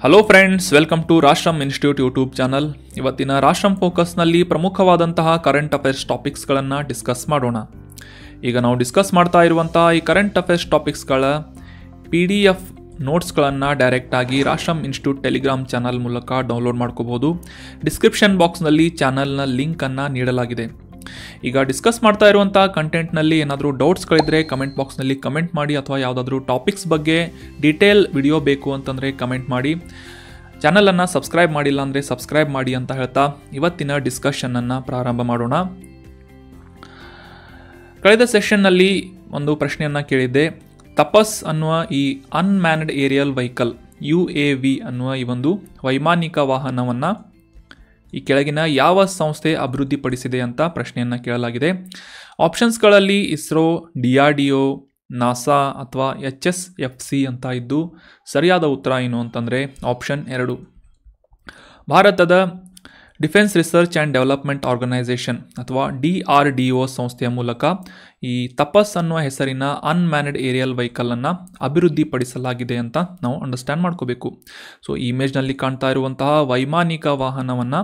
Hello friends, welcome to Rashtram institute YouTube channel. ಇವತ್ತಿನ ರಾಷ್ಟ್ರಂ ಫೋಕಸ್ನಲ್ಲಿ ಪ್ರಮುಖವಾದಂತಹ current affairs ಟಾಪಿಕ್ಸ್ಗಳನ್ನು discuss ಮಾಡೋಣ. ಈಗ ನಾವು ಡಿಸ್ಕಸ್ ಮಾಡ್ತಾ ಇರುವಂತಹ ಈ ಕರೆಂಟ್ ಅಫೇರ್ಸ್ ಟಾಪಿಕ್ಸ್ಗಳ PDF ನೋಟ್ಸ್ಗಳನ್ನು ಡೈರೆಕ್ಟಾಗಿ ರಾಷ್ಟ್ರಂ ಇನ್ಸ್ಟಿಟ್ಯೂಟ್ ಟೆಲಿಗ್ರಾಮ್ ಚಾನಲ್ ಮೂಲಕ ಡೌನ್ಲೋಡ್ ಮಾಡ್ಕೋಬೋದು. ಡಿಸ್ಕ್ರಿಪ್ಷನ್ ಬಾಕ್ಸ್ನಲ್ಲಿ ಚಾನಲ್ನ ಲಿಂಕನ್ನು ನೀಡಲಾಗಿದೆ. ಈಗ ಡಿಸ್ಕಸ್ ಮಾಡ್ತಾ ಇರುವಂಥ ಕಂಟೆಂಟ್ನಲ್ಲಿ ಏನಾದರೂ ಡೌಟ್ಸ್ಗಳಿದ್ರೆ ಕಮೆಂಟ್ ಬಾಕ್ಸ್ನಲ್ಲಿ ಕಮೆಂಟ್ ಮಾಡಿ, ಅಥವಾ ಯಾವುದಾದ್ರೂ ಟಾಪಿಕ್ಸ್ ಬಗ್ಗೆ ಡೀಟೇಲ್ ವಿಡಿಯೋ ಬೇಕು ಅಂತಂದರೆ ಕಮೆಂಟ್ ಮಾಡಿ. ಚಾನಲನ್ನು ಸಬ್ಸ್ಕ್ರೈಬ್ ಮಾಡಿಲ್ಲ ಅಂದರೆ ಸಬ್ಸ್ಕ್ರೈಬ್ ಮಾಡಿ ಅಂತ ಹೇಳ್ತಾ ಇವತ್ತಿನ ಡಿಸ್ಕಷನ್ನನ್ನು ಪ್ರಾರಂಭ ಮಾಡೋಣ. ಕಳೆದ ಸೆಷನ್ನಲ್ಲಿ ಒಂದು ಪ್ರಶ್ನೆಯನ್ನು ಕೇಳಿದ್ದೆ. ತಪಸ್ ಅನ್ನುವ ಈ ಅನ್ಮ್ಯಾನ್ಡ್ ಏರಿಯಲ್ ವೆಹಿಕಲ್ UAV ಅನ್ನುವ ಈ ಒಂದು ವೈಮಾನಿಕ ವಾಹನವನ್ನು ಈ ಕೆಳಗಿನ ಯಾವ ಸಂಸ್ಥೆ ಅಭಿವೃದ್ಧಿಪಡಿಸಿದೆ ಅಂತ ಪ್ರಶ್ನೆಯನ್ನು ಕೇಳಲಾಗಿದೆ. ಆಪ್ಷನ್ಸ್ಗಳಲ್ಲಿ ಇಸ್ರೋ, DRDO, ನಾಸಾ ಅಥವಾ HSFC ಅಂತ ಇದ್ದು ಸರಿಯಾದ ಉತ್ತರ ಏನು ಅಂತಂದರೆ ಆಪ್ಷನ್ 2, ಭಾರತದ defence research and development organisation ಅಥವಾ DRDO ಸಂಸ್ಥೆಯ ಮೂಲಕ ಈ ತಪಸ್ ಅನ್ನುವ ಹೆಸರಿನ ಅನ್ಮ್ಯಾನ್ಡ್ ಏರಿಯಲ್ ವೆಹಿಕಲನ್ನು ಅಭಿವೃದ್ಧಿಪಡಿಸಲಾಗಿದೆ ಅಂತ ನಾವು ಅಂಡರ್ಸ್ಟ್ಯಾಂಡ್ ಮಾಡ್ಕೋಬೇಕು. ಸೊ ಈ ಇಮೇಜ್ನಲ್ಲಿ ಕಾಣ್ತಾ ಇರುವಂತಹ ವೈಮಾನಿಕ ವಾಹನವನ್ನು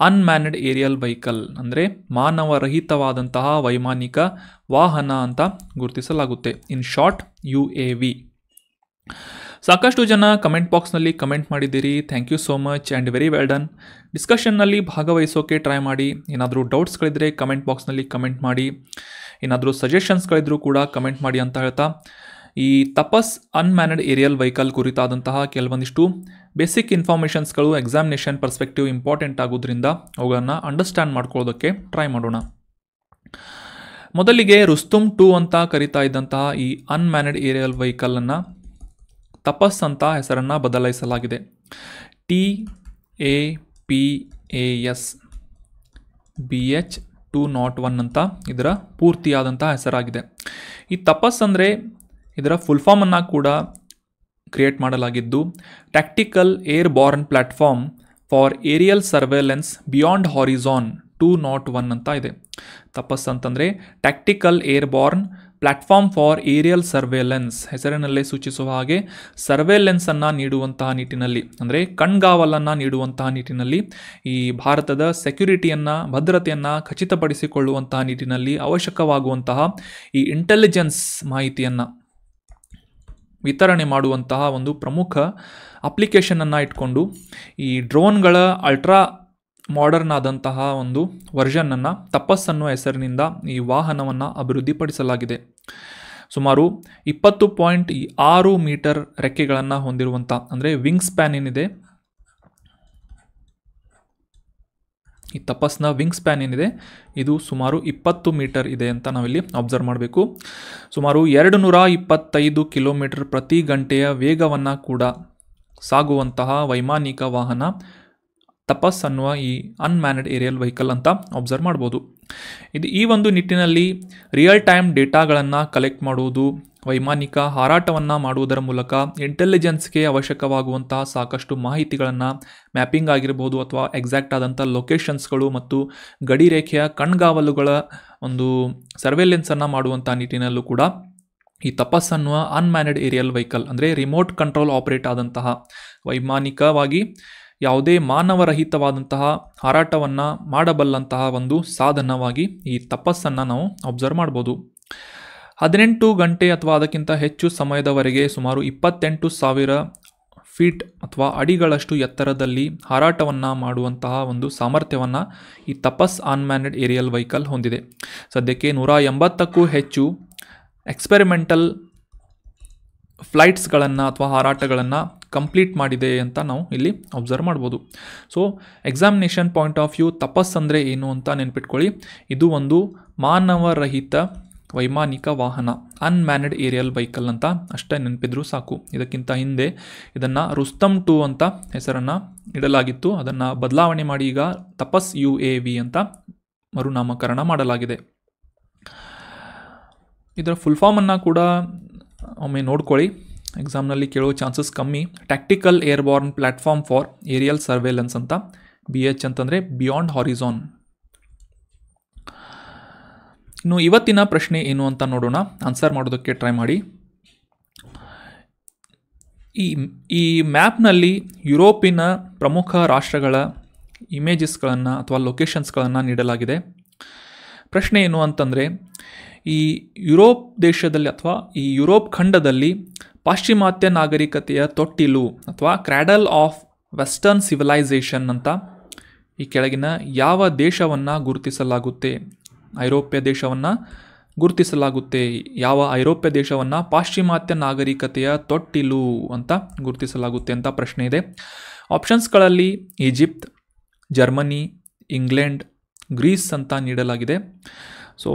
ಅನ್ಮ್ಯಾನ್ಡ್ ಏರಿಯಲ್ ವೆಹಿಕಲ್ ಅಂದರೆ ಮಾನವರಹಿತವಾದಂತಹ ವೈಮಾನಿಕ ವಾಹನ ಅಂತ ಗುರುತಿಸಲಾಗುತ್ತೆ. In short UAV. ಸಾಕಷ್ಟು ಜನ ಕಮೆಂಟ್ ಬಾಕ್ಸ್ನಲ್ಲಿ ಕಮೆಂಟ್ ಮಾಡಿದ್ದೀರಿ. Thank you so much and very well done. ಡಿಸ್ಕಷನ್ನಲ್ಲಿ ಭಾಗವಹಿಸೋಕೆ ಟ್ರೈ ಮಾಡಿ. ಏನಾದರೂ ಡೌಟ್ಸ್ಗಳಿದ್ದರೆ ಕಮೆಂಟ್ ಬಾಕ್ಸ್ನಲ್ಲಿ ಕಮೆಂಟ್ ಮಾಡಿ. ಏನಾದರೂ ಸಜೆಷನ್ಸ್ಗಳಿದ್ರೂ ಕೂಡ ಕಮೆಂಟ್ ಮಾಡಿ ಅಂತ ಹೇಳ್ತಾ ಈ ತಪಸ್ ಅನ್ಮ್ಯಾನ್ಡ್ ಏರಿಯಲ್ ವೆಹಿಕಲ್ ಕುರಿತಾದಂತಹ ಕೆಲವೊಂದಿಷ್ಟು ಬೇಸಿಕ್ ಇನ್ಫಾರ್ಮೇಷನ್ಸ್ಗಳು ಎಕ್ಸಾಮಿನೇಷನ್ ಪರ್ಸ್ಪೆಕ್ಟಿವ್ ಇಂಪಾರ್ಟೆಂಟ್ ಆಗೋದ್ರಿಂದ ಅವುಗಳನ್ನು ಅಂಡರ್ಸ್ಟ್ಯಾಂಡ್ ಮಾಡ್ಕೊಳ್ಳೋದಕ್ಕೆ ಟ್ರೈ ಮಾಡೋಣ. ಮೊದಲಿಗೆ ರುಸ್ತುಮ್ 2 ಅಂತ ಕರಿತಾ ಇದ್ದಂತಹ ಈ ಅನ್ಮ್ಯಾನ್ಡ್ ಏರಿಯಲ್ ವೆಹಿಕಲನ್ನು ತಪಸ್ ಅಂತ ಹೆಸರನ್ನು ಬದಲಾಯಿಸಲಾಗಿದೆ. TAPAS BH201 ಅಂತ ಇದರ ಪೂರ್ತಿಯಾದಂಥ ಹೆಸರಾಗಿದೆ. ಈ ತಪಸ್ ಅಂದರೆ ಇದರ ಫುಲ್ ಫಾರ್ಮನ್ನು ಕೂಡ ಕ್ರಿಯೇಟ್ ಮಾಡಲಾಗಿದ್ದು tactical airborne platform for aerial surveillance beyond horizon 201 ಅಂತ ಇದೆ. ತಪಸ್ ಅಂತಂದರೆ tactical airborne platform for aerial surveillance, ಹೆಸರಿನಲ್ಲೇ ಸೂಚಿಸುವ ಹಾಗೆ ಸರ್ವೇಲೆನ್ಸನ್ನು ನೀಡುವಂತಹ ನಿಟ್ಟಿನಲ್ಲಿ ಅಂದರೆ ಕಣ್ಗಾವಲನ್ನು ನೀಡುವಂತಹ ನಿಟ್ಟಿನಲ್ಲಿ ಈ ಭಾರತದ ಸೆಕ್ಯುರಿಟಿಯನ್ನು ಭದ್ರತೆಯನ್ನು ಖಚಿತಪಡಿಸಿಕೊಳ್ಳುವಂತಹ ನಿಟ್ಟಿನಲ್ಲಿ ಅವಶ್ಯಕವಾಗುವಂತಹ ಈ ಇಂಟೆಲಿಜೆನ್ಸ್ ಮಾಹಿತಿಯನ್ನು ವಿತರಣೆ ಮಾಡುವಂತಹ ಒಂದು ಪ್ರಮುಖ ಅಪ್ಲಿಕೇಶನನ್ನು ಇಟ್ಕೊಂಡು ಈ ಡ್ರೋನ್ಗಳ ಅಲ್ಟ್ರಾ ಮಾಡರ್ನ್ ಆದಂತಹ ಒಂದು ವರ್ಷನನ್ನು ತಪಸ್ ಅನ್ನುವ ಹೆಸರಿನಿಂದ ಈ ವಾಹನವನ್ನು ಅಭಿವೃದ್ಧಿಪಡಿಸಲಾಗಿದೆ. ಸುಮಾರು 20.6 ಮೀಟರ್ ರೆಕ್ಕೆಗಳನ್ನು ಹೊಂದಿರುವಂಥ ಅಂದರೆ ವಿಂಗ್ ಸ್ಪ್ಯಾನ್ ಏನಿದೆ, ಈ ತಪಸ್ನ ವಿಂಗ್ ಸ್ಪ್ಯಾನ್ ಏನಿದೆ ಇದು ಸುಮಾರು 20 ಮೀಟರ್ ಇದೆ ಅಂತ ನಾವಿಲ್ಲಿ ಅಬ್ಸರ್ವ್ ಮಾಡಬೇಕು. ಸುಮಾರು 225 ಕಿಲೋಮೀಟರ್ ಪ್ರತಿ ಗಂಟೆಯ ವೇಗವನ್ನು ಕೂಡ ಸಾಗುವಂತಹ ವೈಮಾನಿಕ ವಾಹನ ತಪಸ್ ಅನ್ನುವ ಈ ಅನ್ಮ್ಯಾನ್ಡ್ ಏರಿಯಲ್ ವೆಹಿಕಲ್ ಅಂತ ಅಬ್ಸರ್ವ್ ಮಾಡ್ಬೋದು. ಈ ಒಂದು ನಿಟ್ಟಿನಲ್ಲಿ ರಿಯಲ್ ಟೈಮ್ ಡೇಟಾಗಳನ್ನು ಕಲೆಕ್ಟ್ ಮಾಡುವುದು, ವೈಮಾನಿಕ ಹಾರಾಟವನ್ನು ಮಾಡುವುದರ ಮೂಲಕ ಇಂಟೆಲಿಜೆನ್ಸ್ಗೆ ಅವಶ್ಯಕವಾಗುವಂತಹ ಸಾಕಷ್ಟು ಮಾಹಿತಿಗಳನ್ನು ಮ್ಯಾಪಿಂಗ್ ಆಗಿರ್ಬೋದು ಅಥವಾ ಎಕ್ಸಾಕ್ಟ್ ಆದಂಥ ಲೊಕೇಶನ್ಸ್ಗಳು ಮತ್ತು ಗಡಿ ರೇಖೆಯ ಕಣ್ಗಾವಲುಗಳ ಒಂದು ಸರ್ವೇಲೆನ್ಸನ್ನು ಮಾಡುವಂಥ ನಿಟ್ಟಿನಲ್ಲೂ ಕೂಡ ಈ ತಪಸ್ ಅನ್ನುವ ಅನ್ಮ್ಯಾನ್ಡ್ ಏರಿಯಲ್ ವೆಹಿಕಲ್ ಅಂದರೆ ರಿಮೋಟ್ ಕಂಟ್ರೋಲ್ ಆಪರೇಟ್ ಆದಂತಹ ವೈಮಾನಿಕವಾಗಿ ಯಾವುದೇ ಮಾನವರಹಿತವಾದಂತಹ ಹಾರಾಟವನ್ನು ಮಾಡಬಲ್ಲಂತಹ ಒಂದು ಸಾಧನವಾಗಿ ಈ ತಪಸ್ಸನ್ನು ನಾವು ಅಬ್ಸರ್ವ್ ಮಾಡ್ಬೋದು. 18 ಗಂಟೆ ಅಥವಾ ಅದಕ್ಕಿಂತ ಹೆಚ್ಚು ಸಮಯದವರೆಗೆ ಸುಮಾರು 28,000 ಫೀಟ್ ಅಥವಾ ಅಡಿಗಳಷ್ಟು ಎತ್ತರದಲ್ಲಿ ಹಾರಾಟವನ್ನು ಮಾಡುವಂತಹ ಒಂದು ಸಾಮರ್ಥ್ಯವನ್ನು ಈ ತಪಸ್ ಅನ್ಮ್ಯಾನ್ಡ್ ಏರಿಯಲ್ ವೆಹಿಕಲ್ ಹೊಂದಿದೆ. ಸದ್ಯಕ್ಕೆ 180ಕ್ಕೂ ಹೆಚ್ಚು ಎಕ್ಸ್ಪೆರಿಮೆಂಟಲ್ ಫ್ಲೈಟ್ಸ್ಗಳನ್ನು ಅಥವಾ ಹಾರಾಟಗಳನ್ನು ಕಂಪ್ಲೀಟ್ ಮಾಡಿದೆ ಅಂತ ನಾವು ಇಲ್ಲಿ ಅಬ್ಸರ್ವ್ ಮಾಡ್ಬೋದು. So examination point of view ತಪಸ್ ಅಂದರೆ ಏನು ಅಂತ ನೆನ್ಪಿಟ್ಕೊಳ್ಳಿ. ಇದು ಒಂದು ಮಾನವರಹಿತ ವೈಮಾನಿಕ ವಾಹನ, ಅನ್ಮ್ಯಾನ್ಡ್ ಏರಿಯಲ್ ವೆಹಿಕಲ್ ಅಂತ ಅಷ್ಟೇ ನೆನಪಿದ್ರೂ ಸಾಕು. ಇದಕ್ಕಿಂತ ಹಿಂದೆ ಇದನ್ನು ರುಸ್ತಮ್ 2 ಅಂತ ಹೆಸರನ್ನು ಇಡಲಾಗಿತ್ತು. ಅದನ್ನು ಬದಲಾವಣೆ ಮಾಡಿ ಈಗ ತಪಸ್ UAV ಅಂತ ಮರುನಾಮಕರಣ ಮಾಡಲಾಗಿದೆ. ಇದರ ಫುಲ್ ಫಾರ್ಮನ್ನು ಕೂಡ ಒಮ್ಮೆ ನೋಡ್ಕೊಳ್ಳಿ, ಎಕ್ಸಾಮ್ನಲ್ಲಿ ಕೇಳೋ ಚಾನ್ಸಸ್ ಕಮ್ಮಿ. Tactical airborne platform for aerial surveillance ಅಂತ, BH ಅಂತಂದರೆ ಬಿಯಾಂಡ್ ಹಾರಿಝಾನ್. ಇನ್ನು ಇವತ್ತಿನ ಪ್ರಶ್ನೆ ಏನು ಅಂತ ನೋಡೋಣ, ಆನ್ಸರ್ ಮಾಡೋದಕ್ಕೆ ಟ್ರೈ ಮಾಡಿ. ಈ ಈ ಮ್ಯಾಪ್ನಲ್ಲಿ ಯುರೋಪಿನ ಪ್ರಮುಖ ರಾಷ್ಟ್ರಗಳ ಇಮೇಜಸ್ಗಳನ್ನು ಅಥವಾ ಲೊಕೇಶನ್ಸ್ಗಳನ್ನು ನೀಡಲಾಗಿದೆ. ಪ್ರಶ್ನೆ ಏನು ಅಂತಂದರೆ, ಈ ಯುರೋಪ್ ದೇಶದಲ್ಲಿ ಅಥವಾ ಈ ಯುರೋಪ್ ಖಂಡದಲ್ಲಿ ಪಾಶ್ಚಿಮಾತ್ಯ ನಾಗರಿಕತೆಯ ತೊಟ್ಟಿಲು ಅಥವಾ ಕ್ರ್ಯಾಡಲ್ ಆಫ್ ವೆಸ್ಟರ್ನ್ ಸಿವಿಲೈಸೇಷನ್ ಅಂತ ಈ ಕೆಳಗಿನ ಯಾವ ದೇಶವನ್ನು ಗುರುತಿಸಲಾಗುತ್ತೆ? ಐರೋಪ್ಯ ದೇಶವನ್ನು ಗುರುತಿಸಲಾಗುತ್ತೆ. ಯಾವ ಐರೋಪ್ಯ ದೇಶವನ್ನು ಪಾಶ್ಚಿಮಾತ್ಯ ನಾಗರಿಕತೆಯ ತೊಟ್ಟಿಲು ಅಂತ ಗುರುತಿಸಲಾಗುತ್ತೆ ಅಂತ ಪ್ರಶ್ನೆ ಇದೆ. ಆಪ್ಷನ್ಸ್ಗಳಲ್ಲಿ ಈಜಿಪ್ಟ್, ಜರ್ಮನಿ, ಇಂಗ್ಲೆಂಡ್, ಗ್ರೀಸ್ ಅಂತ ನೀಡಲಾಗಿದೆ. ಸೊ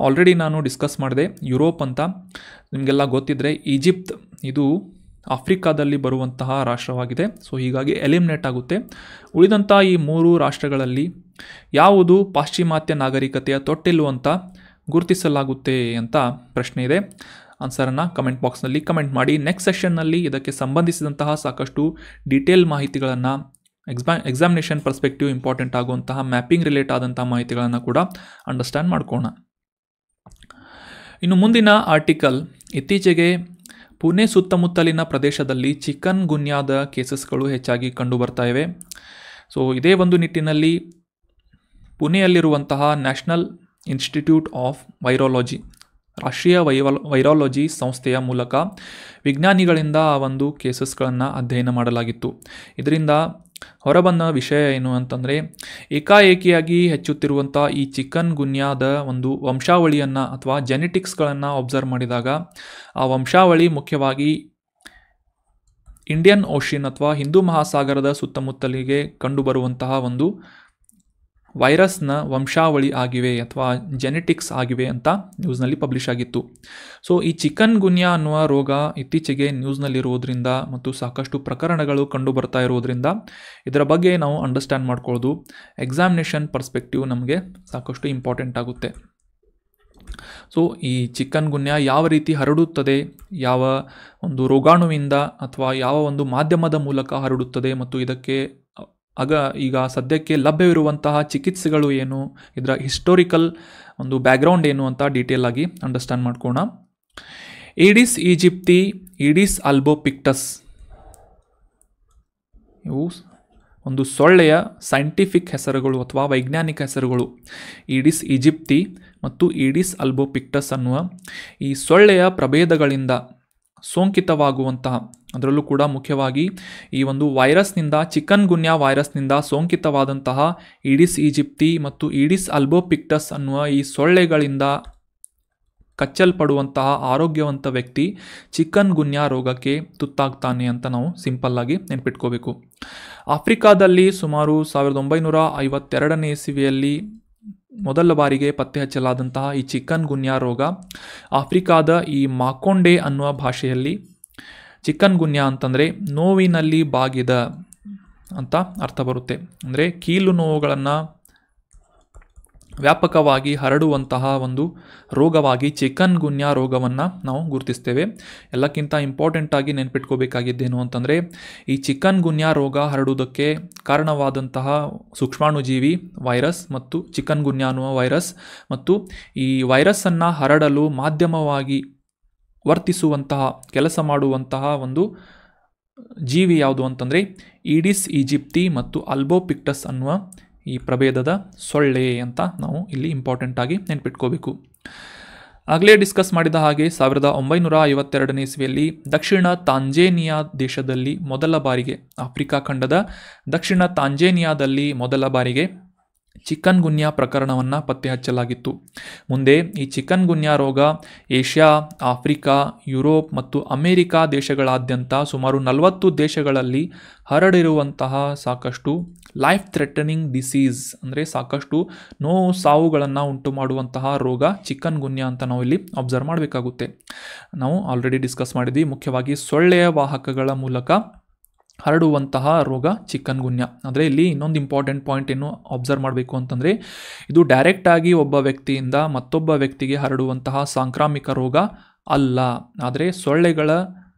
ಆಲ್ರೆಡಿ ನಾನು ಡಿಸ್ಕಸ್ ಮಾಡಿದೆ ಯುರೋಪ್ ಅಂತ. ನಿಮಗೆಲ್ಲ ಗೊತ್ತಿದ್ದರೆ ಈಜಿಪ್ಟ್ ಇದು ಆಫ್ರಿಕಾದಲ್ಲಿ ಬರುವಂತಹ ರಾಷ್ಟ್ರವಾಗಿದೆ. ಸೊ ಹೀಗಾಗಿ ಎಲಿಮಿನೇಟ್ ಆಗುತ್ತೆ. ಉಳಿದಂಥ ಈ 3 ರಾಷ್ಟ್ರಗಳಲ್ಲಿ ಯಾವುದು ಪಾಶ್ಚಿಮಾತ್ಯ ನಾಗರಿಕತೆಯ ತೊಟ್ಟಿಲು ಅಂತ ಗುರುತಿಸಲಾಗುತ್ತೆ ಅಂತ ಪ್ರಶ್ನೆ ಇದೆ. ಆನ್ಸರನ್ನು ಕಮೆಂಟ್ ಬಾಕ್ಸ್ನಲ್ಲಿ ಕಮೆಂಟ್ ಮಾಡಿ. ನೆಕ್ಸ್ಟ್ ಸೆಷನ್ನಲ್ಲಿ ಇದಕ್ಕೆ ಸಂಬಂಧಿಸಿದಂತಹ ಸಾಕಷ್ಟು ಡೀಟೇಲ್ ಮಾಹಿತಿಗಳನ್ನು, ಎಕ್ಸಾಮಿನೇಷನ್ ಪರ್ಸ್ಪೆಕ್ಟಿವ್ ಇಂಪಾರ್ಟೆಂಟ್ ಆಗುವಂತಹ ಮ್ಯಾಪಿಂಗ್ ರಿಲೇಟ್ ಆದಂಥ ಮಾಹಿತಿಗಳನ್ನು ಕೂಡ ಅಂಡರ್ಸ್ಟ್ಯಾಂಡ್ ಮಾಡ್ಕೋಣ. ಇನ್ನು ಮುಂದಿನ ಆರ್ಟಿಕಲ್, ಇತ್ತೀಚೆಗೆ ಪುಣೆ ಸುತ್ತಮುತ್ತಲಿನ ಪ್ರದೇಶದಲ್ಲಿ ಚಿಕನ್ ಗುನ್ಯಾದ ಕೇಸಸ್ಗಳು ಹೆಚ್ಚಾಗಿ ಕಂಡುಬರ್ತಾ ಇವೆ. ಸೊ ಇದೇ ಒಂದು ನಿಟ್ಟಿನಲ್ಲಿ ಪುಣೆಯಲ್ಲಿರುವಂತಹ ನ್ಯಾಷನಲ್ ಇನ್ಸ್ಟಿಟ್ಯೂಟ್ ಆಫ್ ವೈರಾಲಜಿ, ರಾಷ್ಟ್ರೀಯ ವೈರಾಲಜಿ ಸಂಸ್ಥೆಯ ಮೂಲಕ ವಿಜ್ಞಾನಿಗಳಿಂದ ಆ ಒಂದು ಕೇಸಸ್ಗಳನ್ನು ಅಧ್ಯಯನ ಮಾಡಲಾಗಿತ್ತು. ಇದರಿಂದ ಹೊರಬಂದ ವಿಷಯ ಏನು ಅಂತಂದರೆ, ಏಕಾಏಕಿಯಾಗಿ ಹೆಚ್ಚುತ್ತಿರುವಂಥ ಈ ಚಿಕನ್ ಗುನ್ಯಾದ ಒಂದು ವಂಶಾವಳಿಯನ್ನು ಅಥವಾ ಜೆನೆಟಿಕ್ಸ್ಗಳನ್ನು ಅಬ್ಸರ್ವ್ ಮಾಡಿದಾಗ ಆ ವಂಶಾವಳಿ ಮುಖ್ಯವಾಗಿ ಇಂಡಿಯನ್ ಓಷನ್ ಅಥವಾ ಹಿಂದೂ ಮಹಾಸಾಗರದ ಸುತ್ತಮುತ್ತಲಿಗೆ ಕಂಡುಬರುವಂತಹ ಒಂದು ವೈರಸ್ನ ವಂಶಾವಳಿ ಆಗಿವೆ ಅಥವಾ ಜೆನೆಟಿಕ್ಸ್ ಆಗಿವೆ ಅಂತ ನ್ಯೂಸ್ನಲ್ಲಿ ಪಬ್ಲಿಷ್ ಆಗಿತ್ತು. ಸೊ ಈ ಚಿಕನ್ ಗುನ್ಯಾ ಅನ್ನುವ ರೋಗ ಇತ್ತೀಚೆಗೆ ನ್ಯೂಸ್ನಲ್ಲಿರುವುದರಿಂದ ಮತ್ತು ಸಾಕಷ್ಟು ಪ್ರಕರಣಗಳು ಕಂಡು ಬರ್ತಾ ಇರೋದ್ರಿಂದ ಇದರ ಬಗ್ಗೆ ನಾವು ಅಂಡರ್ಸ್ಟ್ಯಾಂಡ್ ಮಾಡ್ಕೊಳ್ಳೋದು ಎಕ್ಸಾಮಿನೇಷನ್ ಪರ್ಸ್ಪೆಕ್ಟಿವ್ ನಮಗೆ ಸಾಕಷ್ಟು ಇಂಪಾರ್ಟೆಂಟ್ ಆಗುತ್ತೆ. ಸೊ ಈ ಚಿಕನ್ ಗುನ್ಯಾ ಯಾವ ರೀತಿ ಹರಡುತ್ತದೆ, ಯಾವ ಒಂದು ರೋಗಾಣುವಿಂದ ಅಥವಾ ಯಾವ ಒಂದು ಮಾಧ್ಯಮದ ಮೂಲಕ ಹರಡುತ್ತದೆ ಮತ್ತು ಇದಕ್ಕೆ ಈಗ ಸದ್ಯಕ್ಕೆ ಲಭ್ಯವಿರುವಂತಹ ಚಿಕಿತ್ಸೆಗಳು ಏನು, ಇದರ ಹಿಸ್ಟೋರಿಕಲ್ ಒಂದು ಬ್ಯಾಕ್ಗ್ರೌಂಡ್ ಏನು ಅಂತ ಡೀಟೇಲ್ ಆಗಿ ಅಂಡರ್ಸ್ಟ್ಯಾಂಡ್ ಮಾಡ್ಕೋಣ. ಈಡಿಸ್ ಈಜಿಪ್ಟಿ, ಈಡಿಸ್ ಆಲ್ಬೋಪಿಕ್ಟಸ್ ಇವು ಒಂದು ಸೊಳ್ಳೆಯ ಸೈಂಟಿಫಿಕ್ ಹೆಸರುಗಳು ಅಥವಾ ವೈಜ್ಞಾನಿಕ ಹೆಸರುಗಳು. ಈಡಿಸ್ ಈಜಿಪ್ಟಿ ಮತ್ತು ಈಡಿಸ್ ಆಲ್ಬೋಪಿಕ್ಟಸ್ ಅನ್ನುವ ಈ ಸೊಳ್ಳೆಯ ಪ್ರಭೇದಗಳಿಂದ ಸೋಂಕಿತವಾಗುವಂತಹ, ಅದರಲ್ಲೂ ಕೂಡ ಮುಖ್ಯವಾಗಿ ಈ ಒಂದು ವೈರಸ್ನಿಂದ, ಚಿಕನ್ ಗುನ್ಯಾ ವೈರಸ್ನಿಂದ ಸೋಂಕಿತವಾದಂತಹ ಈಡಿಸ್ ಈಜಿಪ್ಟಿ ಮತ್ತು ಈಡಿಸ್ ಆಲ್ಬೋಪಿಕ್ಟಸ್ ಅನ್ನುವ ಈ ಸೊಳ್ಳೆಗಳಿಂದ ಕಚ್ಚಲ್ಪಡುವಂತಹ ಆರೋಗ್ಯವಂತ ವ್ಯಕ್ತಿ ಚಿಕನ್ ಗುನ್ಯಾ ರೋಗಕ್ಕೆ ತುತ್ತಾಗ್ತಾನೆ ಅಂತ ನಾವು ಸಿಂಪಲ್ಲಾಗಿ ನೆನಪಿಟ್ಕೋಬೇಕು. ಆಫ್ರಿಕಾದಲ್ಲಿ ಸುಮಾರು 1952ನೇ ಇಸವಿಯಲ್ಲಿ ಮೊದಲ ಬಾರಿಗೆ ಪತ್ತೆ ಹಚ್ಚಲಾದಂತಹ ಈ ಚಿಕನ್ ಗುನ್ಯಾ ರೋಗ ಆಫ್ರಿಕಾದ ಈ ಮಾಕೊಂಡೆ ಅನ್ನುವ ಭಾಷೆಯಲ್ಲಿ ಚಿಕನ್ ಗುನ್ಯಾ ಅಂತಂದರೆ ನೋವಿನಲ್ಲಿ ಬಾಗಿದ ಅಂತ ಅರ್ಥ ಬರುತ್ತೆ. ಅಂದರೆ ಕೀಲು ನೋವುಗಳನ್ನು ವ್ಯಾಪಕವಾಗಿ ಹರಡುವಂತಹ ಒಂದು ರೋಗವಾಗಿ ಚಿಕನ್ ಗುನ್ಯಾ ರೋಗವನ್ನು ನಾವು ಗುರುತಿಸ್ತೇವೆ. ಎಲ್ಲಕ್ಕಿಂತ ಇಂಪಾರ್ಟೆಂಟಾಗಿ ನೆನಪಿಟ್ಕೋಬೇಕಾಗಿದ್ದೇನು ಅಂತಂದರೆ, ಈ ಚಿಕನ್ ಗುನ್ಯಾ ರೋಗ ಹರಡುವುದಕ್ಕೆ ಕಾರಣವಾದಂತಹ ಸೂಕ್ಷ್ಮಾಣುಜೀವಿ ವೈರಸ್ ಮತ್ತು ಚಿಕನ್ ಗುನ್ಯಾ ಅನ್ನುವ ವೈರಸ್ ಮತ್ತು ಈ ವೈರಸ್ಸನ್ನು ಹರಡಲು ಮಾಧ್ಯಮವಾಗಿ ವರ್ತಿಸುವಂತಹ, ಕೆಲಸ ಮಾಡುವಂತಹ ಒಂದು ಜೀವಿ ಯಾವುದು ಅಂತಂದರೆ ಈಡಿಸ್ ಈಜಿಪ್ಟಿ ಮತ್ತು ಆಲ್ಬೋಪಿಕ್ಟಸ್ ಅನ್ನುವ ಈ ಪ್ರಭೇದದ ಸೊಳ್ಳೆ ಅಂತ ನಾವು ಇಲ್ಲಿ ಇಂಪಾರ್ಟೆಂಟಾಗಿ ನೆನಪಿಟ್ಕೋಬೇಕು. ಆಗಲೇ ಡಿಸ್ಕಸ್ ಮಾಡಿದ ಹಾಗೆ 1952ನೇ ಇಸವಿಯಲ್ಲಿ ದಕ್ಷಿಣ ತಾಂಜೇನಿಯಾ ದೇಶದಲ್ಲಿ ಮೊದಲ ಬಾರಿಗೆ, ಆಫ್ರಿಕಾ ಖಂಡದ ದಕ್ಷಿಣ ತಾಂಜೇನಿಯಾದಲ್ಲಿ ಮೊದಲ ಬಾರಿಗೆ ಚಿಕನ್ ಗುನ್ಯಾ ಪ್ರಕರಣವನ್ನು ಪತ್ತೆ ಹಚ್ಚಲಾಗಿತ್ತು. ಮುಂದೆ ಈ ಚಿಕನ್ ಗುನ್ಯಾ ರೋಗ ಏಷ್ಯಾ, ಆಫ್ರಿಕಾ, ಯುರೋಪ್ ಮತ್ತು ಅಮೆರಿಕಾ ದೇಶಗಳಾದ್ಯಂತ ಸುಮಾರು 40 ದೇಶಗಳಲ್ಲಿ ಹರಡಿರುವಂತಹ ಸಾಕಷ್ಟು ಲೈಫ್ ಥ್ರೆಟನಿಂಗ್ ಡಿಸೀಸ್, ಅಂದರೆ ಸಾಕಷ್ಟು ನೋವು ಸಾವುಗಳನ್ನು ಉಂಟು ಮಾಡುವಂತಹ ರೋಗ ಚಿಕನ್ ಗುನ್ಯಾ ಅಂತ ನಾವು ಇಲ್ಲಿ ಅಬ್ಸರ್ವ್ ಮಾಡಬೇಕಾಗುತ್ತೆ. ನಾವು ಆಲ್ರೆಡಿ ಡಿಸ್ಕಸ್ ಮಾಡಿದ್ವಿ, ಮುಖ್ಯವಾಗಿ ಸೊಳ್ಳೆಯ ವಾಹಕಗಳ ಮೂಲಕ ಹರಡುವಂತಹ ರೋಗ ಚಿಕನ್ ಗುನ್ಯಾ. ಆದರೆ ಇಲ್ಲಿ ಇನ್ನೊಂದು ಇಂಪಾರ್ಟೆಂಟ್ ಪಾಯಿಂಟ್ ಏನು ಅಬ್ಸರ್ವ್ ಮಾಡಬೇಕು ಅಂತಂದರೆ, ಇದು ಡೈರೆಕ್ಟಾಗಿ ಒಬ್ಬ ವ್ಯಕ್ತಿಯಿಂದ ಮತ್ತೊಬ್ಬ ವ್ಯಕ್ತಿಗೆ ಹರಡುವಂತಹ ಸಾಂಕ್ರಾಮಿಕ ರೋಗ ಅಲ್ಲ. ಆದರೆ ಸೊಳ್ಳೆಗಳ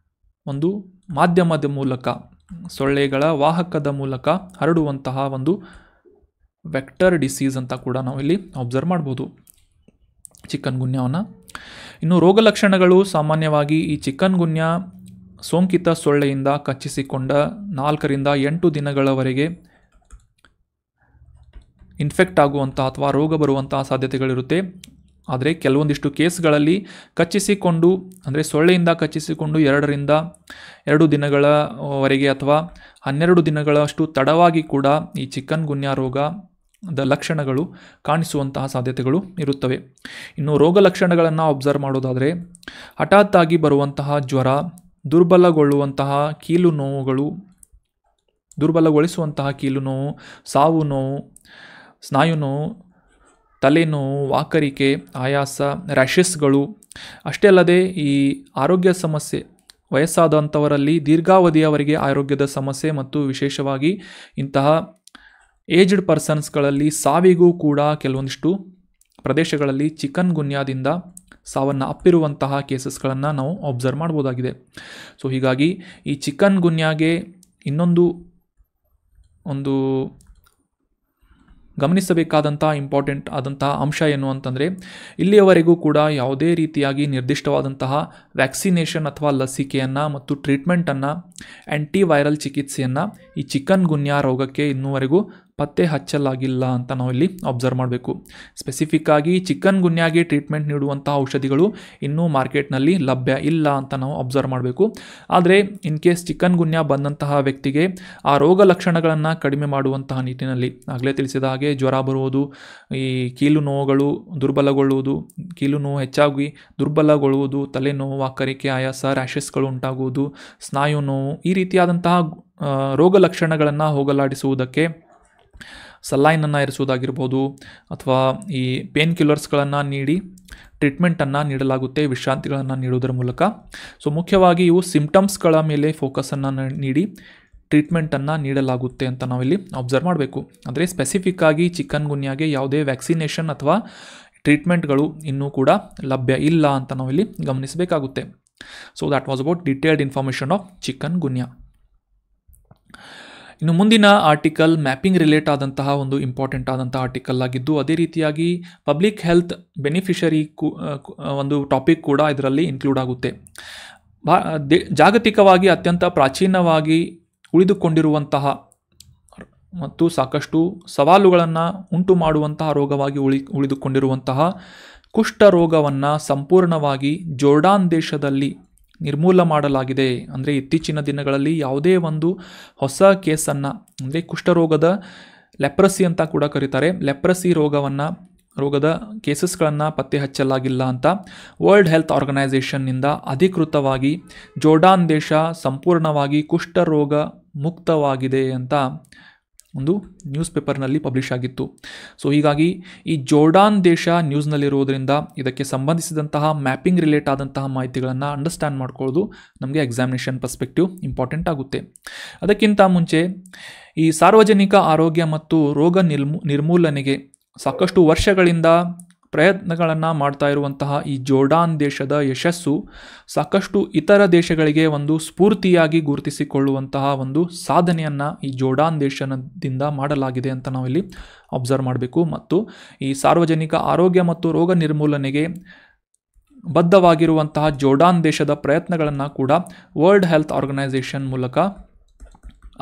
ಒಂದು ಮಾಧ್ಯಮದ ಮೂಲಕ, ಸೊಳ್ಳೆಗಳ ವಾಹಕದ ಮೂಲಕ ಹರಡುವಂತಹ ಒಂದು ವೆಕ್ಟರ್ ಡಿಸೀಸ್ ಅಂತ ಕೂಡ ನಾವು ಇಲ್ಲಿ ಅಬ್ಸರ್ವ್ ಮಾಡ್ಬೋದು ಚಿಕನ್ ಗುನ್ಯಾವನ್ನು. ಇನ್ನು ರೋಗ ಲಕ್ಷಣಗಳು ಸಾಮಾನ್ಯವಾಗಿ ಈ ಚಿಕನ್ ಗುನ್ಯಾ ಸೋಂಕಿತ ಸೊಳ್ಳೆಯಿಂದ ಕಚ್ಚಿಸಿಕೊಂಡ 4 ರಿಂದ 8 ದಿನಗಳವರೆಗೆ ಇನ್ಫೆಕ್ಟ್ ಆಗುವಂಥ ಅಥವಾ ರೋಗ ಬರುವಂತಹ ಸಾಧ್ಯತೆಗಳಿರುತ್ತೆ. ಆದರೆ ಕೆಲವೊಂದಿಷ್ಟು ಕೇಸ್ಗಳಲ್ಲಿ ಕಚ್ಚಿಸಿಕೊಂಡು ಅಂದರೆ ಸೊಳ್ಳೆಯಿಂದ ಕಚ್ಚಿಸಿಕೊಂಡು 2 ರಿಂದ 2 ದಿನಗಳವರೆಗೆ ಅಥವಾ 12 ದಿನಗಳಷ್ಟು ತಡವಾಗಿ ಕೂಡ ಈ ಚಿಕನ್ ಗುನ್ಯಾ ರೋಗದ ಲಕ್ಷಣಗಳು ಕಾಣಿಸುವಂತಹ ಸಾಧ್ಯತೆಗಳು ಇರುತ್ತವೆ. ಇನ್ನು ರೋಗ ಲಕ್ಷಣಗಳನ್ನು ಅಬ್ಸರ್ವ್ ಮಾಡೋದಾದರೆ ಹಠಾತ್ತಾಗಿ ಬರುವಂತಹ ಜ್ವರ, ದುರ್ಬಲಗೊಳಿಸುವಂತಹ ಕೀಲು ನೋವು, ಸಾವು ನೋವು, ಸ್ನಾಯು ನೋವು, ತಲೆನೋವು, ವಾಕರಿಕೆ, ಆಯಾಸ, ರ್ಯಾಷಸ್ಗಳು. ಅಷ್ಟೇ ಅಲ್ಲದೆ ಈ ಆರೋಗ್ಯ ಸಮಸ್ಯೆ ವಯಸ್ಸಾದಂಥವರಲ್ಲಿ ದೀರ್ಘಾವಧಿಯವರೆಗೆ ಆರೋಗ್ಯದ ಸಮಸ್ಯೆ ಮತ್ತು ವಿಶೇಷವಾಗಿ ಇಂತಹ ಏಜ್ಡ್ ಪರ್ಸನ್ಸ್ಗಳಲ್ಲಿ ಸಾವಿಗೂ ಕೂಡ ಕೆಲವೊಂದಿಷ್ಟು ಪ್ರದೇಶಗಳಲ್ಲಿ ಚಿಕನ್ ಗುನ್ಯಾದಿಂದ ಸಾವನ್ನು ಅಪ್ಪಿರುವಂತಹ ಕೇಸಸ್ಗಳನ್ನು ನಾವು ಅಬ್ಸರ್ವ್ ಮಾಡ್ಬೋದಾಗಿದೆ. ಸೊ ಹೀಗಾಗಿ ಈ ಚಿಕನ್ ಗುನ್ಯಾಗೆ ಇನ್ನೊಂದು ಗಮನಿಸಬೇಕಾದಂಥ ಇಂಪಾರ್ಟೆಂಟ್ ಆದಂತಹ ಅಂಶ ಏನು ಅಂತಂದರೆ, ಇಲ್ಲಿಯವರೆಗೂ ಕೂಡ ಯಾವುದೇ ರೀತಿಯಾಗಿ ನಿರ್ದಿಷ್ಟವಾದಂತಹ ವ್ಯಾಕ್ಸಿನೇಷನ್ ಅಥವಾ ಲಸಿಕೆಯನ್ನು ಮತ್ತು ಟ್ರೀಟ್ಮೆಂಟನ್ನು, ಆ್ಯಂಟಿವೈರಲ್ ಚಿಕಿತ್ಸೆಯನ್ನು ಈ ಚಿಕನ್ ಗುನ್ಯಾ ರೋಗಕ್ಕೆ ಇನ್ನೂವರೆಗೂ ಪತ್ತೆ ಹಚ್ಚಲಾಗಿಲ್ಲ ಅಂತ ನಾವಿಲ್ಲಿ ಅಬ್ಸರ್ವ್ ಮಾಡಬೇಕು. ಸ್ಪೆಸಿಫಿಕ್ ಆಗಿ ಚಿಕನ್ ಗುನ್ಯಾಗೆ ಟ್ರೀಟ್ಮೆಂಟ್ ನೀಡುವಂತಹ ಔಷಧಿಗಳು ಇನ್ನೂ ಮಾರ್ಕೆಟ್ನಲ್ಲಿ ಲಭ್ಯ ಇಲ್ಲ ಅಂತ ನಾವು ಅಬ್ಸರ್ವ್ ಮಾಡಬೇಕು. ಆದರೆ ಇನ್ ಕೇಸ್ ಚಿಕನ್ ಗುನ್ಯಾ ಬಂದಂತಹ ವ್ಯಕ್ತಿಗೆ ಆ ರೋಗ ಲಕ್ಷಣಗಳನ್ನು ಕಡಿಮೆ ಮಾಡುವಂತಹ ನಿಟ್ಟಿನಲ್ಲಿ ಆಗಲೇ ತಿಳಿಸಿದ ಹಾಗೆ ಜ್ವರ ಬರುವುದು, ಈ ಕೀಲು ನೋವುಗಳು ದುರ್ಬಲಗೊಳ್ಳುವುದು, ಕೀಲು ನೋವು ಹೆಚ್ಚಾಗಿ ದುರ್ಬಲಗೊಳ್ಳುವುದು, ತಲೆನೋವು, ವಾಕರಿಕೆ, ಆಯಾಸ, ರ್ಯಾಷಸ್ಗಳು ಉಂಟಾಗುವುದು, ಸ್ನಾಯು ನೋವು, ಈ ರೀತಿಯಾದಂತಹ ರೋಗ ಲಕ್ಷಣಗಳನ್ನು ಹೋಗಲಾಡಿಸುವುದಕ್ಕೆ ಸಲೈನನ್ನು ಇರಿಸುವುದಾಗಿರ್ಬೋದು ಅಥವಾ ಈ ಪೇನ್ ಕಿಲ್ಲರ್ಸ್ಗಳನ್ನು ನೀಡಿ ಟ್ರೀಟ್ಮೆಂಟನ್ನು ನೀಡಲಾಗುತ್ತೆ, ವಿಶ್ರಾಂತಿಗಳನ್ನು ನೀಡುವುದರ ಮೂಲಕ. ಸೊ ಮುಖ್ಯವಾಗಿ ಇವು ಸಿಂಪ್ಟಮ್ಸ್ಗಳ ಮೇಲೆ ಫೋಕಸನ್ನು ನೀಡಿ ಟ್ರೀಟ್ಮೆಂಟನ್ನು ನೀಡಲಾಗುತ್ತೆ ಅಂತ ನಾವಿಲ್ಲಿ ಅಬ್ಸರ್ವ್ ಮಾಡಬೇಕು. ಅಂದರೆ ಸ್ಪೆಸಿಫಿಕ್ ಆಗಿ ಚಿಕನ್ ಗುನ್ಯಾಗೆ ಯಾವುದೇ ವ್ಯಾಕ್ಸಿನೇಷನ್ ಅಥವಾ ಟ್ರೀಟ್ಮೆಂಟ್ಗಳು ಇನ್ನೂ ಕೂಡ ಲಭ್ಯ ಇಲ್ಲ ಅಂತ ನಾವಿಲ್ಲಿ ಗಮನಿಸಬೇಕಾಗುತ್ತೆ. So that was about detailed information of chikungunya. ಇನ್ನು ಮುಂದಿನ ಆರ್ಟಿಕಲ್ ಮ್ಯಾಪಿಂಗ್ ರಿಲೇಟ್ ಆದಂತಹ ಒಂದು ಇಂಪಾರ್ಟೆಂಟ್ ಆದಂತಹ ಆರ್ಟಿಕಲ್ ಆಗಿದ್ದು, ಅದೇ ರೀತಿಯಾಗಿ ಪಬ್ಲಿಕ್ ಹೆಲ್ತ್ ಬೆನಿಫಿಷರಿ ಒಂದು ಟಾಪಿಕ್ ಕೂಡ ಇದರಲ್ಲಿ ಇನ್ಕ್ಲೂಡ್ ಆಗುತ್ತೆ. ಜಾಗತಿಕವಾಗಿ ಅತ್ಯಂತ ಪ್ರಾಚೀನವಾಗಿ ಉಳಿದುಕೊಂಡಿರುವಂತಹ ಮತ್ತು ಸಾಕಷ್ಟು ಸವಾಲುಗಳನ್ನು ಉಂಟು ಮಾಡುವಂತಹ ರೋಗವಾಗಿ ಉಳಿದುಕೊಂಡಿರುವಂತಹ ಕುಷ್ಠರೋಗವನ್ನು ಸಂಪೂರ್ಣವಾಗಿ ಜೋರ್ಡಾನ್ ದೇಶದಲ್ಲಿ ನಿರ್ಮೂಲ ಮಾಡಲಾಗಿದೆ. ಅಂದರೆ ಇತ್ತೀಚಿನ ದಿನಗಳಲ್ಲಿ ಯಾವುದೇ ಒಂದು ಹೊಸ ಕೇಸನ್ನು, ಅಂದರೆ ಕುಷ್ಠರೋಗದ ಲೆಪ್ರಸಿ ಅಂತ ಕೂಡ ಕರೀತಾರೆ, ಲೆಪ್ರಸಿ ರೋಗದ ಕೇಸಸ್ಗಳನ್ನು ಪತ್ತೆ ಹಚ್ಚಲಾಗಿಲ್ಲ ಅಂತ ವರ್ಲ್ಡ್ ಹೆಲ್ತ್ ಆರ್ಗನೈಸೇಷನ್ನಿಂದ ಅಧಿಕೃತವಾಗಿ ಜೋರ್ಡಾನ್ ದೇಶ ಸಂಪೂರ್ಣವಾಗಿ ಕುಷ್ಠರೋಗ ಮುಕ್ತವಾಗಿದೆ ಅಂತ ಒಂದು ನ್ಯೂಸ್ ಪೇಪರ್ನಲ್ಲಿ ಪಬ್ಲಿಷ್ ಆಗಿತ್ತು. ಸೊ ಹೀಗಾಗಿ ಈ ಜೋರ್ಡಾನ್ ದೇಶ ನ್ಯೂಸ್ನಲ್ಲಿರುವುದರಿಂದ ಇದಕ್ಕೆ ಸಂಬಂಧಿಸಿದಂತಹ ಮ್ಯಾಪಿಂಗ್ ರಿಲೇಟ್ ಆದಂತಹ ಮಾಹಿತಿಗಳನ್ನು ಅಂಡರ್ಸ್ಟ್ಯಾಂಡ್ ಮಾಡ್ಕೊಳ್ಳೋದು ನಮಗೆ ಎಕ್ಸಾಮಿನೇಷನ್ ಪರ್ಸ್ಪೆಕ್ಟಿವ್ ಇಂಪಾರ್ಟೆಂಟ್ ಆಗುತ್ತೆ. ಅದಕ್ಕಿಂತ ಮುಂಚೆ ಈ ಸಾರ್ವಜನಿಕ ಆರೋಗ್ಯ ಮತ್ತು ರೋಗ ನಿರ್ಮೂಲನೆಗೆ ಸಾಕಷ್ಟು ವರ್ಷಗಳಿಂದ ಪ್ರಯತ್ನಗಳನ್ನು ಮಾಡ್ತಾ ಇರುವಂತಹ ಈ ಜೋರ್ಡಾನ್ ದೇಶದ ಯಶಸ್ಸು ಸಾಕಷ್ಟು ಇತರ ದೇಶಗಳಿಗೆ ಒಂದು ಸ್ಫೂರ್ತಿಯಾಗಿ ಗುರುತಿಸಿಕೊಳ್ಳುವಂತಹ ಒಂದು ಸಾಧನೆಯನ್ನು ಈ ಜೋರ್ಡಾನ್ ದೇಶದಿಂದ ಮಾಡಲಾಗಿದೆ ಅಂತ ನಾವಿಲ್ಲಿ ಅಬ್ಸರ್ವ್ ಮಾಡಬೇಕು. ಮತ್ತು ಈ ಸಾರ್ವಜನಿಕ ಆರೋಗ್ಯ ಮತ್ತು ರೋಗ ನಿರ್ಮೂಲನೆಗೆ ಬದ್ಧವಾಗಿರುವಂತಹ ಜೋರ್ಡಾನ್ ದೇಶದ ಪ್ರಯತ್ನಗಳನ್ನು ಕೂಡ ವರ್ಲ್ಡ್ ಹೆಲ್ತ್ ಆರ್ಗನೈಸೇಷನ್ ಮೂಲಕ